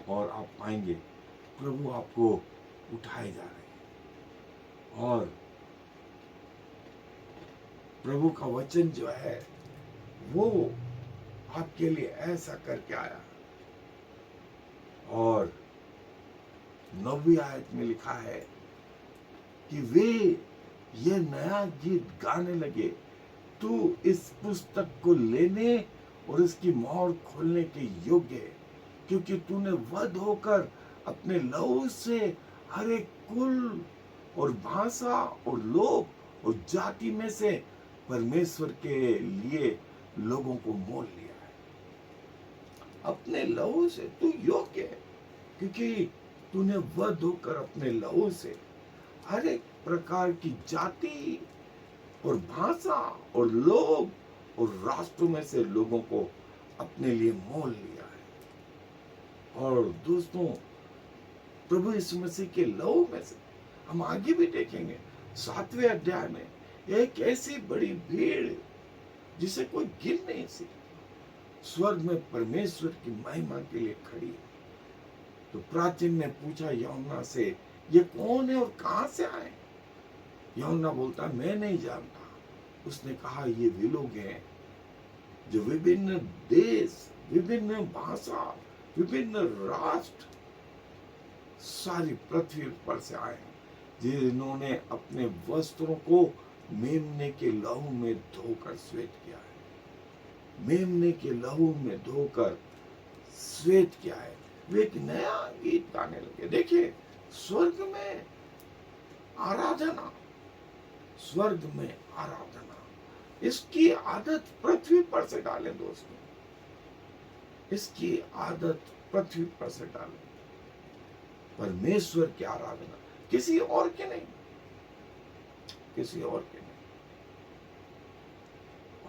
और आप पाएंगे प्रभु आपको उठाए जा रहे हैं। और प्रभु का वचन जो है वो आपके लिए ऐसा करके आया। और 9वीं आयत में लिखा है कि वे ये नया गीत गाने लगे, तू इस पुस्तक को लेने और इसकी मोहर खोलने के योग्य है, क्योंकि तूने वध होकर अपने लहू से हर एक कुल और भाषा और लोग और जाति में से परमेश्वर के लिए लोगों को मोल लिया है। अपने लहू से तू योग्य है, क्योंकि तूने वध होकर अपने लहू से हर एक प्रकार की जाति और भाषा और लोग और राष्ट्रों में से लोगों को अपने लिए मोल लिया है। और दोस्तों, प्रभु यीशु मसीह के लहू में से हम आगे भी देखेंगे 7वें अध्याय में एक ऐसी बड़ी भीड़ जिसे कोई गिन नहीं सकता स्वर्ग में परमेश्वर की महिमा के लिए खड़ी है। तो प्राचीन ने पूछा यूहन्ना से ये कौन है और कहां से आए? यूहन्ना बोलता मैं नहीं जानता। उसने कहा ये वे लोग हैं जो विभिन्न देश, विभिन्न भाषा, विभिन्न राष्ट्र, सारी पृथ्वी पर से आए हैं, जिन्होंने अपने वस्त्रों को मेमने के लहू में धोकर श्वेत किया है। मेमने के लहू में धोकर श्वेत किया है। वे एक नया गीत गाने लगे। देखिए, स्वर्ग में आराधना, स्वर्ग में आराधना, इसकी आदत पृथ्वी पर से डालें दोस्तों, इसकी आदत पृथ्वी पर से डालें। परमेश्वर की आराधना, किसी और के नहीं, किसी और के नहीं।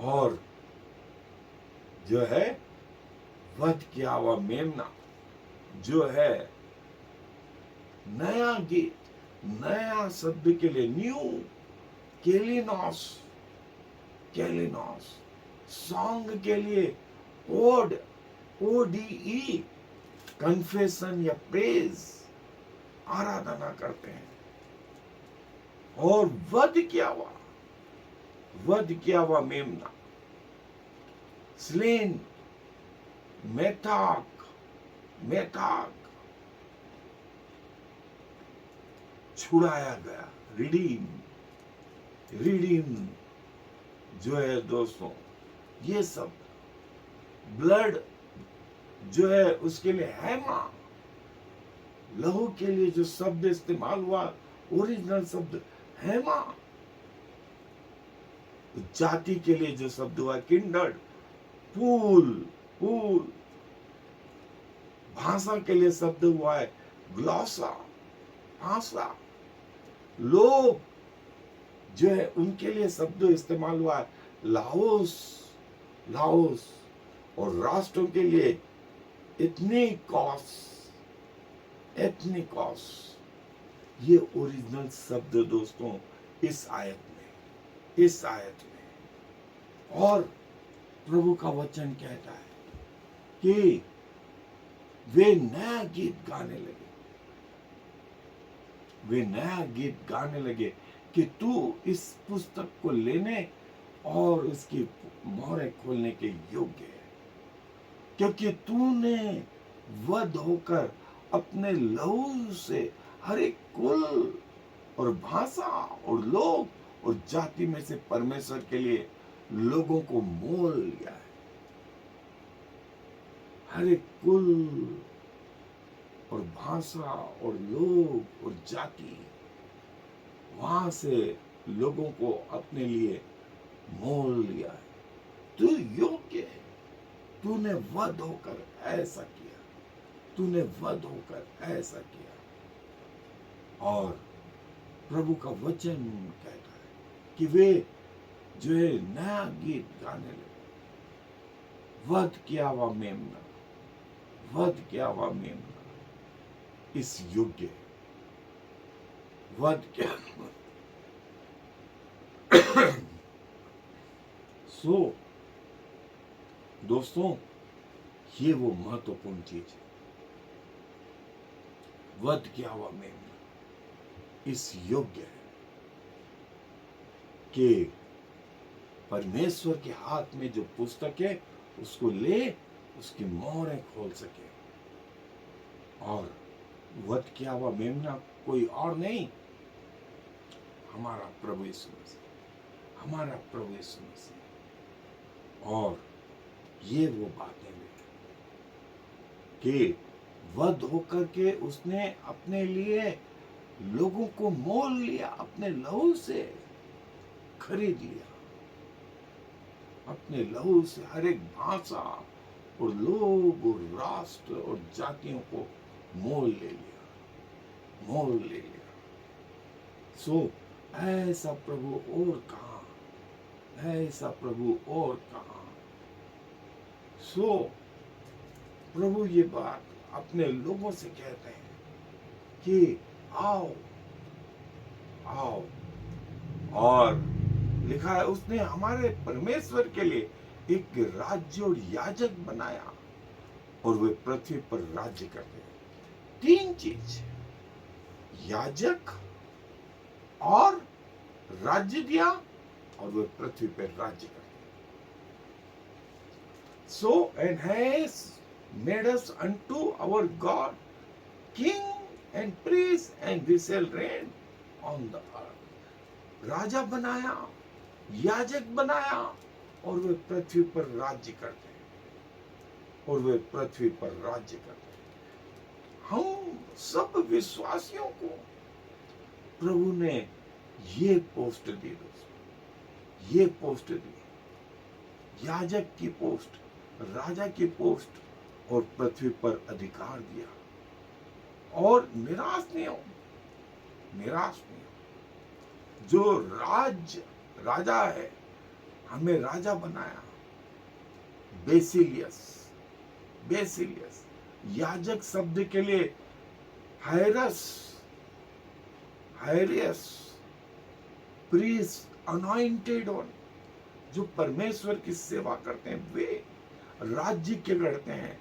और जो है वध किया हुआ मेमना, जो है नया गीत, नया शब्द के लिए न्यू, केलिनोस, केलिनोस, सॉन्ग के लिए ओड, ODE, कन्फेशन या प्रेज, आराधना करते हैं। और वध किया हुआ मेमना, स्लेन, मेथाक, छुड़ाया गया, रिडीम, जो है दोस्तों, ये सब ब्लड जो है उसके लिए हैमा, लहू के लिए जो शब्द इस्तेमाल हुआ, ओरिजिनल शब्द हैमा। जाति के लिए जो शब्द हुआ किंडर्ड, पूल, भाषा के लिए शब्द हुआ है ग्लॉसा, भाषा। लोग जो है उनके लिए शब्द इस्तेमाल हुआ है लाओस, और राष्ट्रों के लिए एथनिकॉस। ये ओरिजिनल शब्द दोस्तों इस आयत में। और प्रभु का वचन कहता है कि वे नया गीत गाने लगे कि तू इस पुस्तक को लेने और उसकी मोहरें खोलने के योग्य है, क्योंकि तूने वध होकर अपने लहू से हर एक कुल और भाषा और लोग और जाति में से परमेश्वर के लिए लोगों को मोल लिया है। हर एक कुल और भाषा और लोग और जाति, वहां से लोगों को अपने लिए मोल लिया है। तू योग्य है, तूने वध होकर ऐसा किया, और प्रभु का वचन कहता है कि वे जो है नया गीत गाने लगे। वध किया हुआ मेमना इस योग्य है। वध किया सो दोस्तों, ये वो महत्वपूर्ण चीज है। वध किया हुआ मेमना इस योग्य है कि परमेश्वर के हाथ में जो पुस्तक है उसको ले, उसकी मोहरें खोल सके। और वध किया हुआ मेमना कोई और नहीं, हमारा प्रभु यीशु मसीह। और ये वो बातें कि वध होकर के उसने अपने लिए लोगों को मोल लिया, अपने लहू से खरीद लिया, अपने लहू से हर एक भाषा और लोग और राष्ट्र और जातियों को मोल ले लिया। सो ऐसा प्रभु और कहां। सो प्रभु ये बात अपने लोगों से कहते हैं कि आओ। और लिखा है उसने हमारे परमेश्वर के लिए एक राज्य और याजक बनाया, और वे पृथ्वी पर राज्य करते हैं। 3 चीज, याजक और राज्य दिया और वे पृथ्वी पर राज्य करते। So and has made us unto our God king and priest and we shall reign on the earth। राजा बनाया, याजक बनाया और वे पृथ्वी पर राज्य करते हैं, और वे पृथ्वी पर राज्य करते हैं। हम सब विश्वासियों को प्रभु ने ये पोस्ट दी दोस्तों, ये पोस्ट दी, याजक की पोस्ट, राजा की पोस्ट और पृथ्वी पर अधिकार दिया। और निराश नहीं हो, निराश नहीं हो। जो राजा है, हमें राजा बनाया, बेसिलियस, बेसिलियस। याजक शब्द के लिए हायरस, हायरियस, प्रीस्ट, अनॉइंटेड वन, जो परमेश्वर की सेवा करते हैं, वे राज्य के करते हैं,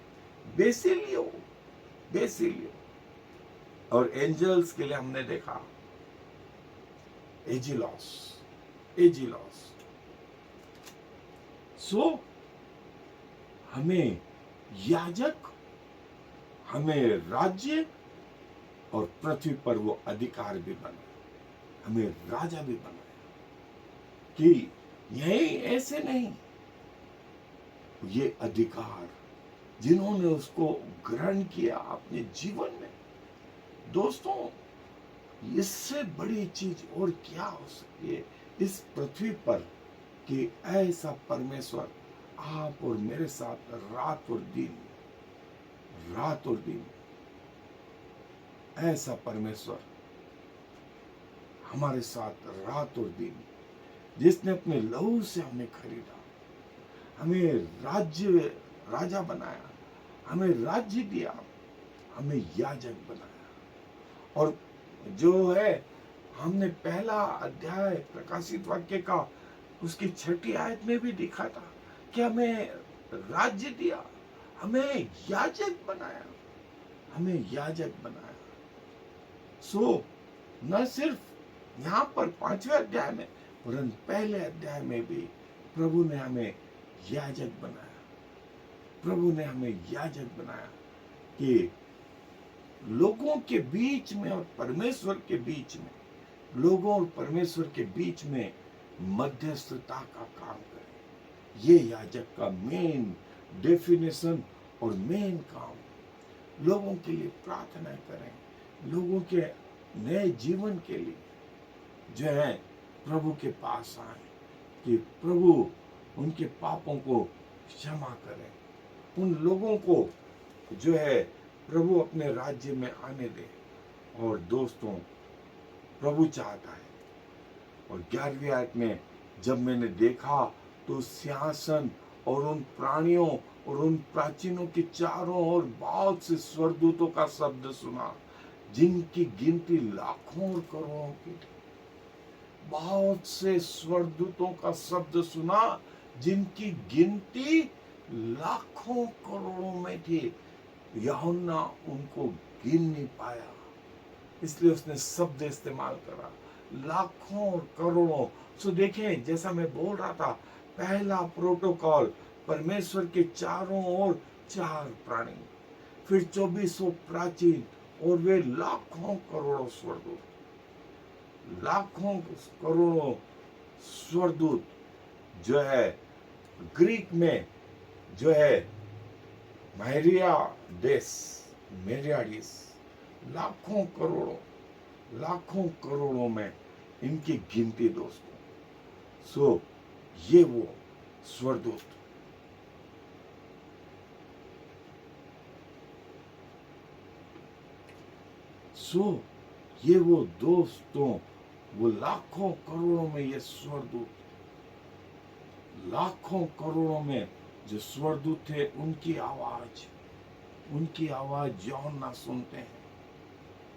बेसिलियो, बेसिलियो। और एंजल्स के लिए हमने देखा एजिलॉस, एजिलॉस। सो हमें याजक, हमें राज्य और पृथ्वी पर वो अधिकार भी बना, हमें राजा भी बनाया। कि यही ऐसे नहीं, ये अधिकार जिन्होंने उसको ग्रहण किया अपने जीवन में, दोस्तों इससे बड़ी चीज और क्या हो सकती है इस पृथ्वी पर कि ऐसा परमेश्वर आप और मेरे साथ रात और दिन, रात और दिन, ऐसा परमेश्वर हमारे साथ रात और दिन, जिसने अपने लहू से हमें खरीदा, हमें राजा बनाया, हमें राज्य दिया, हमें याजक बनाया। और जो है, हमने पहला अध्याय प्रकाशित वाक्य का उसकी 6ठी आयत में भी दिखा था कि हमें राज्य दिया, हमें याजक बनाया, हमें याजक बनाया। सो न सिर्फ यहाँ पर 5वें अध्याय में, परंतु पहले अध्याय में भी प्रभु ने हमें याजक बनाया, प्रभु ने हमें याजक बनाया कि लोगों के बीच में और परमेश्वर के बीच में, लोगों और परमेश्वर के बीच में मध्यस्थता का काम करें। ये याजक का मेन डेफिनेशन और मेन काम। लोगों के लिए प्रार्थना करें, लोगों के नए जीवन के लिए जो है प्रभु के पास आए कि प्रभु उनके पापों को क्षमा करें, उन लोगों को जो है प्रभु अपने राज्य में आने दे। और दोस्तों प्रभु चाहता है, और 11वीं आयत में जब मैंने देखा तो सिंहासन और उन प्राणियों और उन प्राचीनों के चारों ओर बहुत से स्वर्गदूतों का शब्द सुना, जिनकी गिनती लाखों और करोड़ों की थी। बहुत से स्वर्गदूतों का शब्द सुना जिनकी गिनती लाखों करोड़ों में थी। यूहन्ना उनको गिन नहीं पाया, इसलिए उसने शब्द इस्तेमाल करा, लाखों और करोड़ों। सो देखें, जैसा मैं बोल रहा था, पहला प्रोटोकॉल परमेश्वर के चारों ओर 4 प्राणी, फिर 2400 प्राचीन, और वे लाखों करोड़ों स्वरदूत, लाखों करोड़ों स्वरदूत जो है ग्रीक में जो है मेरियाडिस, लाखों करोड़ों में इनकी गिनती दोस्तों। सो ये वो स्वरदूत, सो ये वो दोस्तों, वो लाखों करोड़ों में ये स्वरदूत, लाखों करोड़ों में जो स्वरदूत थे, उनकी आवाज यूहन्ना सुनते हैं,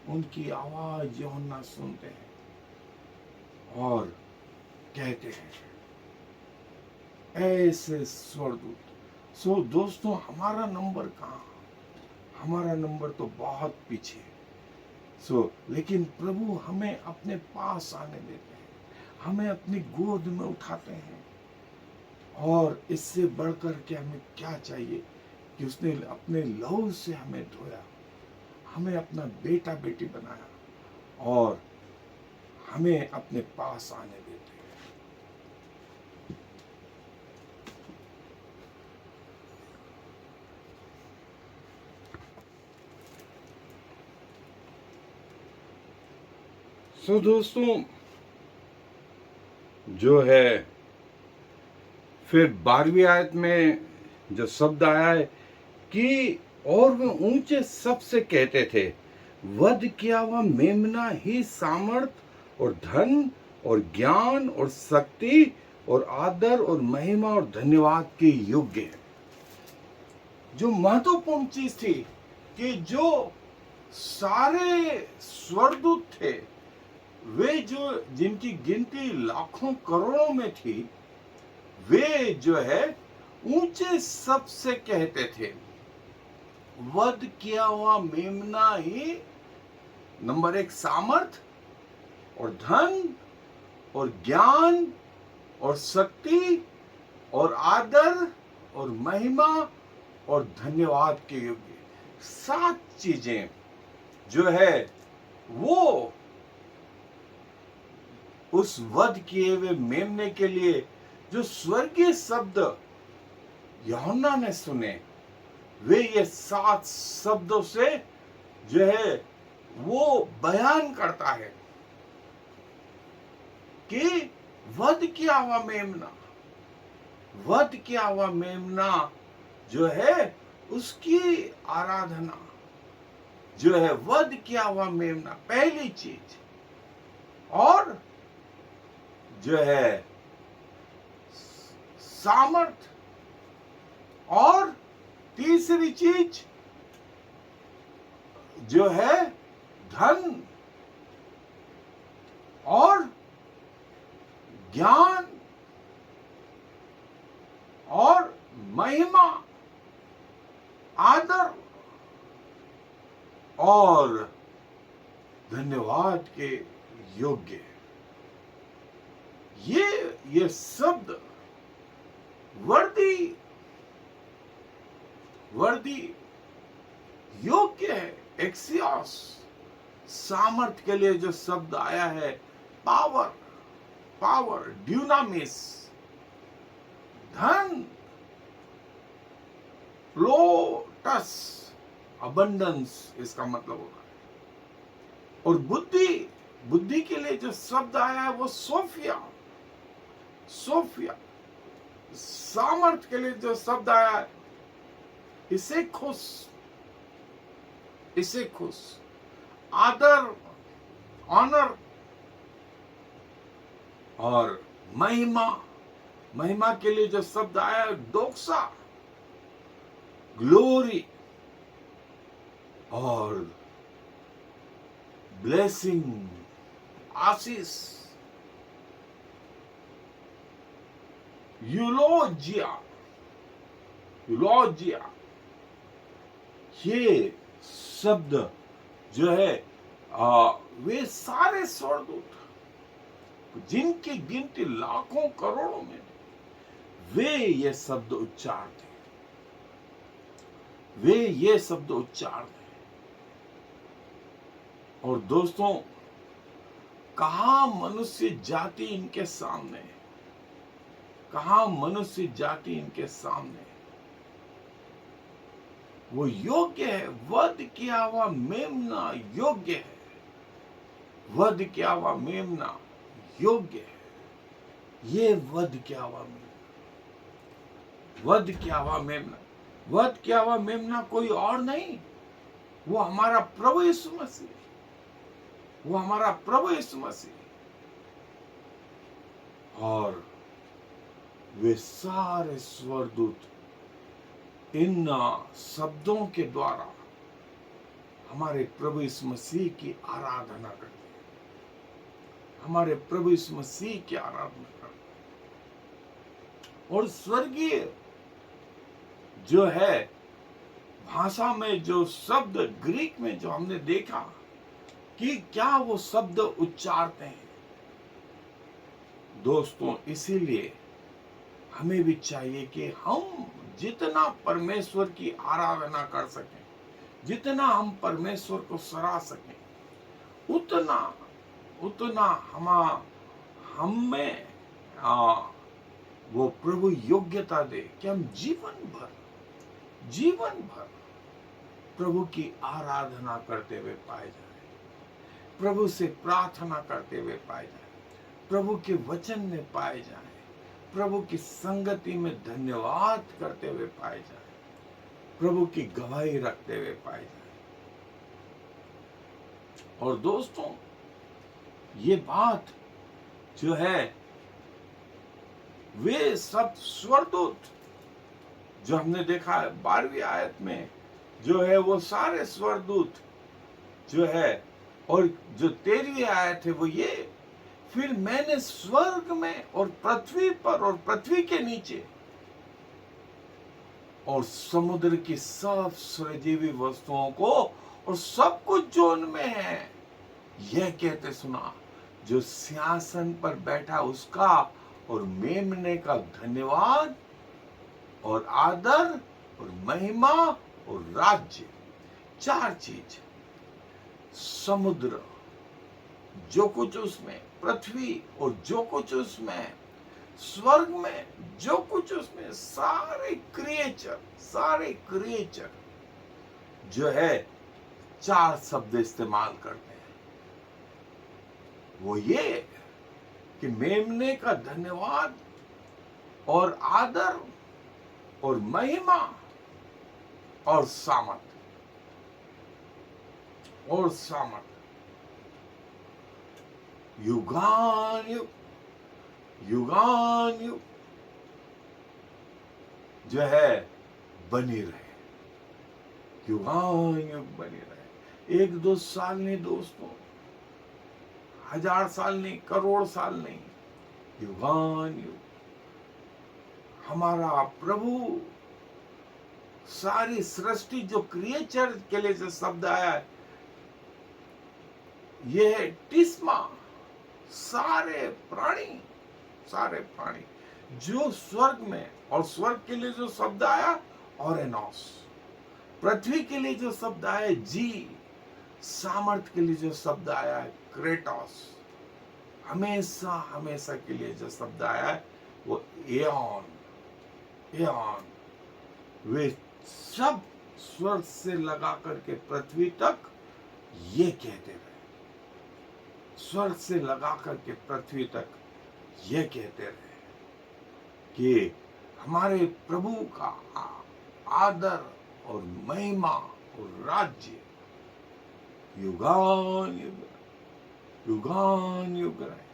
उनकी आवाज यूहन्ना सुनते हैं और कहते हैं, ऐसे स्वरदूत। सो दोस्तों हमारा नंबर कहाँ? हमारा नंबर तो बहुत पीछे। लेकिन प्रभु हमें अपने पास आने देते हैं, हमें अपनी गोद में उठाते हैं। और इससे बढ़कर के हमें क्या चाहिए कि उसने अपने लहू से हमें धोया, हमें अपना बेटा बेटी बनाया और हमें अपने पास आने देते हैं। दोस्तों, जो है फिर 12वीं आयत में जो शब्द आया है कि और वे ऊंचे शब्द से कहते थे, वध किया हुआ मेमना ही सामर्थ और धन और ज्ञान और शक्ति और आदर और महिमा और धन्यवाद के योग्य है। जो महत्वपूर्ण चीज थी कि जो सारे स्वर्गदूत थे, वे जो जिनकी गिनती लाखों करोड़ों में थी, वे जो है ऊंचे शब्द से कहते थे, वध किया हुआ मेमना ही नंबर 1 सामर्थ और धन और ज्ञान और शक्ति और आदर और महिमा और धन्यवाद के योग्य। 7 चीजें जो है वो उस वध किए हुए मेमने के लिए जो स्वर्गीय शब्द यूहन्ना ने सुने, वे ये 7 शब्दों से जो है वो बयान करता है कि वध किया हुआ मेमना, वध किया हुआ मेमना जो है उसकी आराधना, जो है वध किया हुआ मेमना पहली चीज, और जो है सामर्थ, और तीसरी चीज जो है धन और ज्ञान और महिमा, आदर और धन्यवाद के योग्य। ये शब्द वर्दी योग्य है। एक्सियोस सामर्थ के लिए जो शब्द आया है, पावर, ड्यूनामिस, धन, प्लोटस, अबंडेंस इसका मतलब होता है। और बुद्धि के लिए जो शब्द आया है वो सोफिया। सामर्थ के लिए जो शब्द आया है इसे खुश, आदर, ऑनर, और महिमा के लिए जो शब्द आया है डोक्सा, ग्लोरी, और ब्लेसिंग, आशीष, यूलोजिया, ये शब्द जो है वे सारे स्वर्गदूत जिनकी गिनती लाखों करोड़ों में, वे ये शब्द उच्चारते, और दोस्तों, कहां मनुष्य जाति इनके सामने, वो योग्य है। वध किया हुआ मेमना योग्य है, वध किया हुआ मेमना योग्य है। ये वध किया हुआ मेमना कोई और नहीं, वो हमारा प्रभु यीशु मसीह, और वे सारे स्वर्गदूत इन शब्दों के द्वारा हमारे प्रभु यीशु मसीह की आराधना करते हैं, और स्वर्गीय जो है भाषा में जो शब्द ग्रीक में जो हमने देखा कि क्या वो शब्द उच्चारते हैं। दोस्तों, इसीलिए हमें भी चाहिए कि हम जितना परमेश्वर की आराधना कर सकें, जितना हम परमेश्वर को सराह सकें, उतना उतना हमें आ, वो प्रभु योग्यता दे कि हम जीवन भर प्रभु की आराधना करते हुए पाए जाए, प्रभु से प्रार्थना करते हुए पाए जाए, प्रभु के वचन में पाए जाए, प्रभु की संगति में धन्यवाद करते हुए पाए जाए, प्रभु की गवाही रखते हुए पाए जाए। और दोस्तों, ये बात जो है, वे सब स्वर्गदूत जो हमने देखा है 12वीं आयत में, जो है वो सारे स्वर्गदूत जो है, और जो 13वीं आयत है वो ये, फिर मैंने स्वर्ग में और पृथ्वी पर और पृथ्वी के नीचे और समुद्र की सब सजीवी वस्तुओं को और सब कुछ जो उनमें है, यह कहते सुना, जो सिंहासन पर बैठा उसका और मेमने का धन्यवाद और आदर और महिमा और राज्य। 4 चीज, समुद्र जो कुछ उसमें, पृथ्वी और जो कुछ उसमें, स्वर्ग में जो कुछ उसमें, सारे क्रिएचर जो है 4 शब्द इस्तेमाल करते हैं। वो ये कि मेमने का धन्यवाद और आदर और महिमा और सामर्थ युगान युग जो है बनी रहे, युगान युग बनी रहे। 1-2 साल नहीं दोस्तों, 1000 साल नहीं, करोड़ साल नहीं, युगान युग। हमारा प्रभु सारी सृष्टि जो क्रिएचर के लिए जो शब्द आया है, ये है टिस्मा, सारे प्राणी जो स्वर्ग में, और स्वर्ग के लिए जो शब्द आया ओरेनोस, पृथ्वी के लिए जो शब्द आया जी, सामर्थ के लिए जो शब्द आया है क्रेटोस, हमेशा के लिए जो शब्द आया है वो एओन। वे सब स्वर्ग से लगा करके पृथ्वी तक ये कहते रहे, स्वर्ग से लगा करके पृथ्वी तक ये कहते रहे कि हमारे प्रभु का आदर और महिमा और राज्य युगान युग रहे,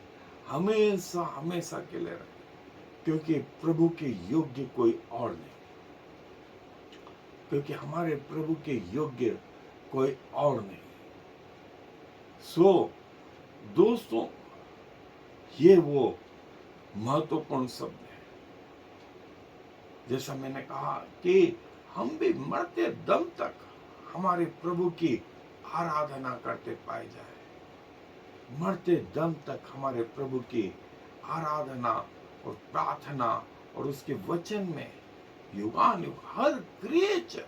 हमेशा के लिए रहे, क्योंकि प्रभु के योग्य कोई और नहीं, क्योंकि हमारे प्रभु के योग्य कोई और नहीं। सो दोस्तों, ये वो महत्वपूर्ण शब्द है। जैसा मैंने कहा कि हम भी मरते दम तक हमारे प्रभु की आराधना करते पाए जाए, मरते दम तक हमारे प्रभु की आराधना और प्रार्थना और उसके वचन में युगान युग हर क्रिएचर,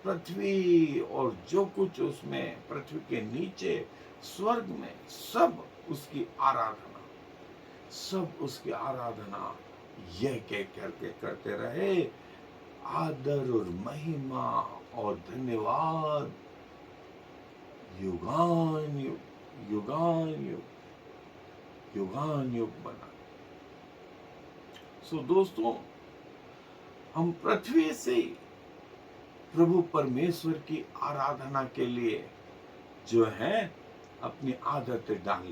पृथ्वी और जो कुछ उसमें, पृथ्वी के नीचे, स्वर्ग में, सब उसकी आराधना यह कह करके करते रहे, आदर और महिमा और धन्यवाद युगान युग बना। सो दोस्तों, हम पृथ्वी से प्रभु परमेश्वर की आराधना के लिए जो है अपनी आदतें डाल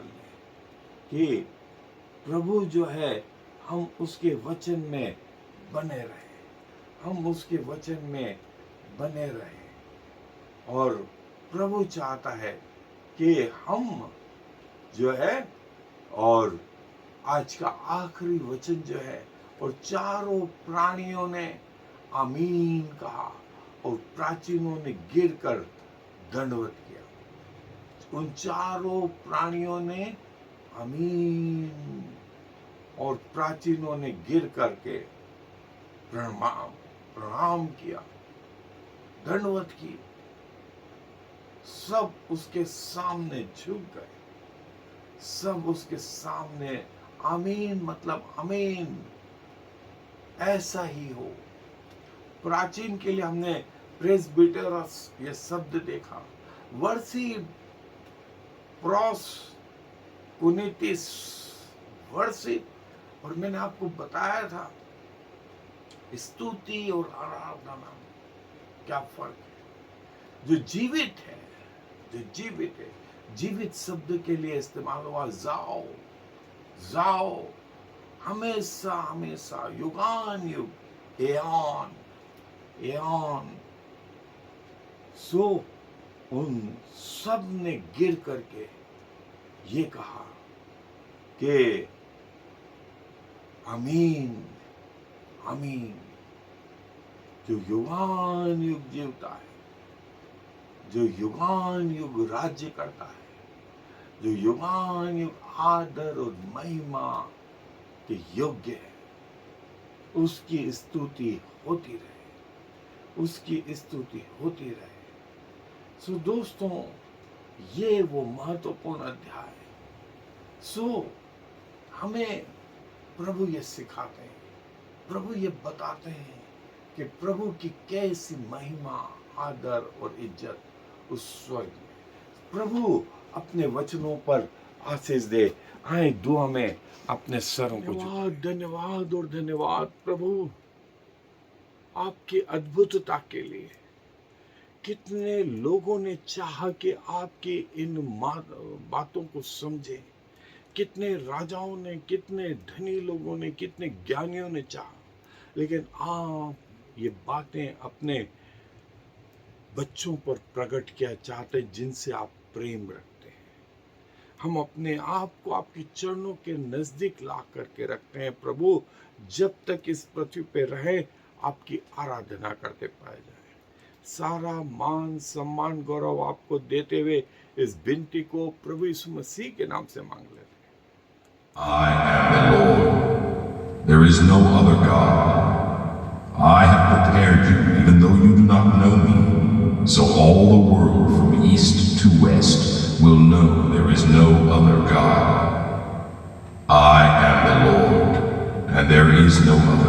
लें कि प्रभु जो है, हम उसके वचन में बने रहें, और प्रभु चाहता है कि हम जो है, और आज का आखिरी वचन जो है, और चारों प्राणियों ने आमीन कहा और प्राचीनों ने गिरकर दंडवत किया। उन चारों प्राणियों ने आमीन, और प्राचीनों ने गिर करके प्रणाम किया, दंडवत की। सब उसके सामने झुक गए, सब उसके सामने आमीन, मतलब आमीन, ऐसा ही हो। प्राचीन के लिए हमने प्रेस्बिटेरस ये शब्द देखा, वर्सी प्रोस कुनिटिस वर्सी, और मैंने आपको बताया था स्तुति और आराधना में क्या फर्क है। जो जीवित है, जो जीवित है, जीवित शब्द के लिए इस्तेमाल हुआ जाओ, जाओ, हमेशा हमेशा, युगान युग, एॉन एॉन। सो उन सब ने गिर करके ये कहा कि आमीन, आमीन। जो युगान युग जीवता है, जो युगान युग राज्य करता है, जो युगान युग आदर और महिमा के योग्य है, उसकी स्तुति होती रहे, उसकी स्तुति होती रहे। सो दोस्तों, ये वो महत्वपूर्ण अध्याय है। सो हमें प्रभु ये सिखाते हैं, प्रभु ये बताते हैं कि प्रभु की कैसी महिमा, आदर और इज्जत उस स्वर्ग में। प्रभु अपने वचनों पर आशीष दे। आए दुआ में अपने सरों को झुकाएं। धन्यवाद और धन्यवाद प्रभु आपकी अद्भुतता के लिए। कितने लोगों ने चाहा कि आपकी इन बातों को समझे, कितने राजाओं ने, कितने धनी लोगों ने, कितने ज्ञानियों ने चाहा, लेकिन आप ये बातें अपने बच्चों पर प्रकट किया चाहते जिनसे आप प्रेम रखते हैं। हम अपने आप को आपके चरणों के नजदीक ला करके रखते हैं प्रभु, जब तक इस पृथ्वी पे रहे आपकी आराधना करते पाए जाए। सारा मान सम्मान गौरव आपको देते हुए इस विनती को प्रभु यीशु मसीह के नाम से मांग लेते हैं। I am the Lord. There is no other God. I have prepared you even though you do not know me, so all the world from east to west will know there is no other God. I am the Lord, and there is no other.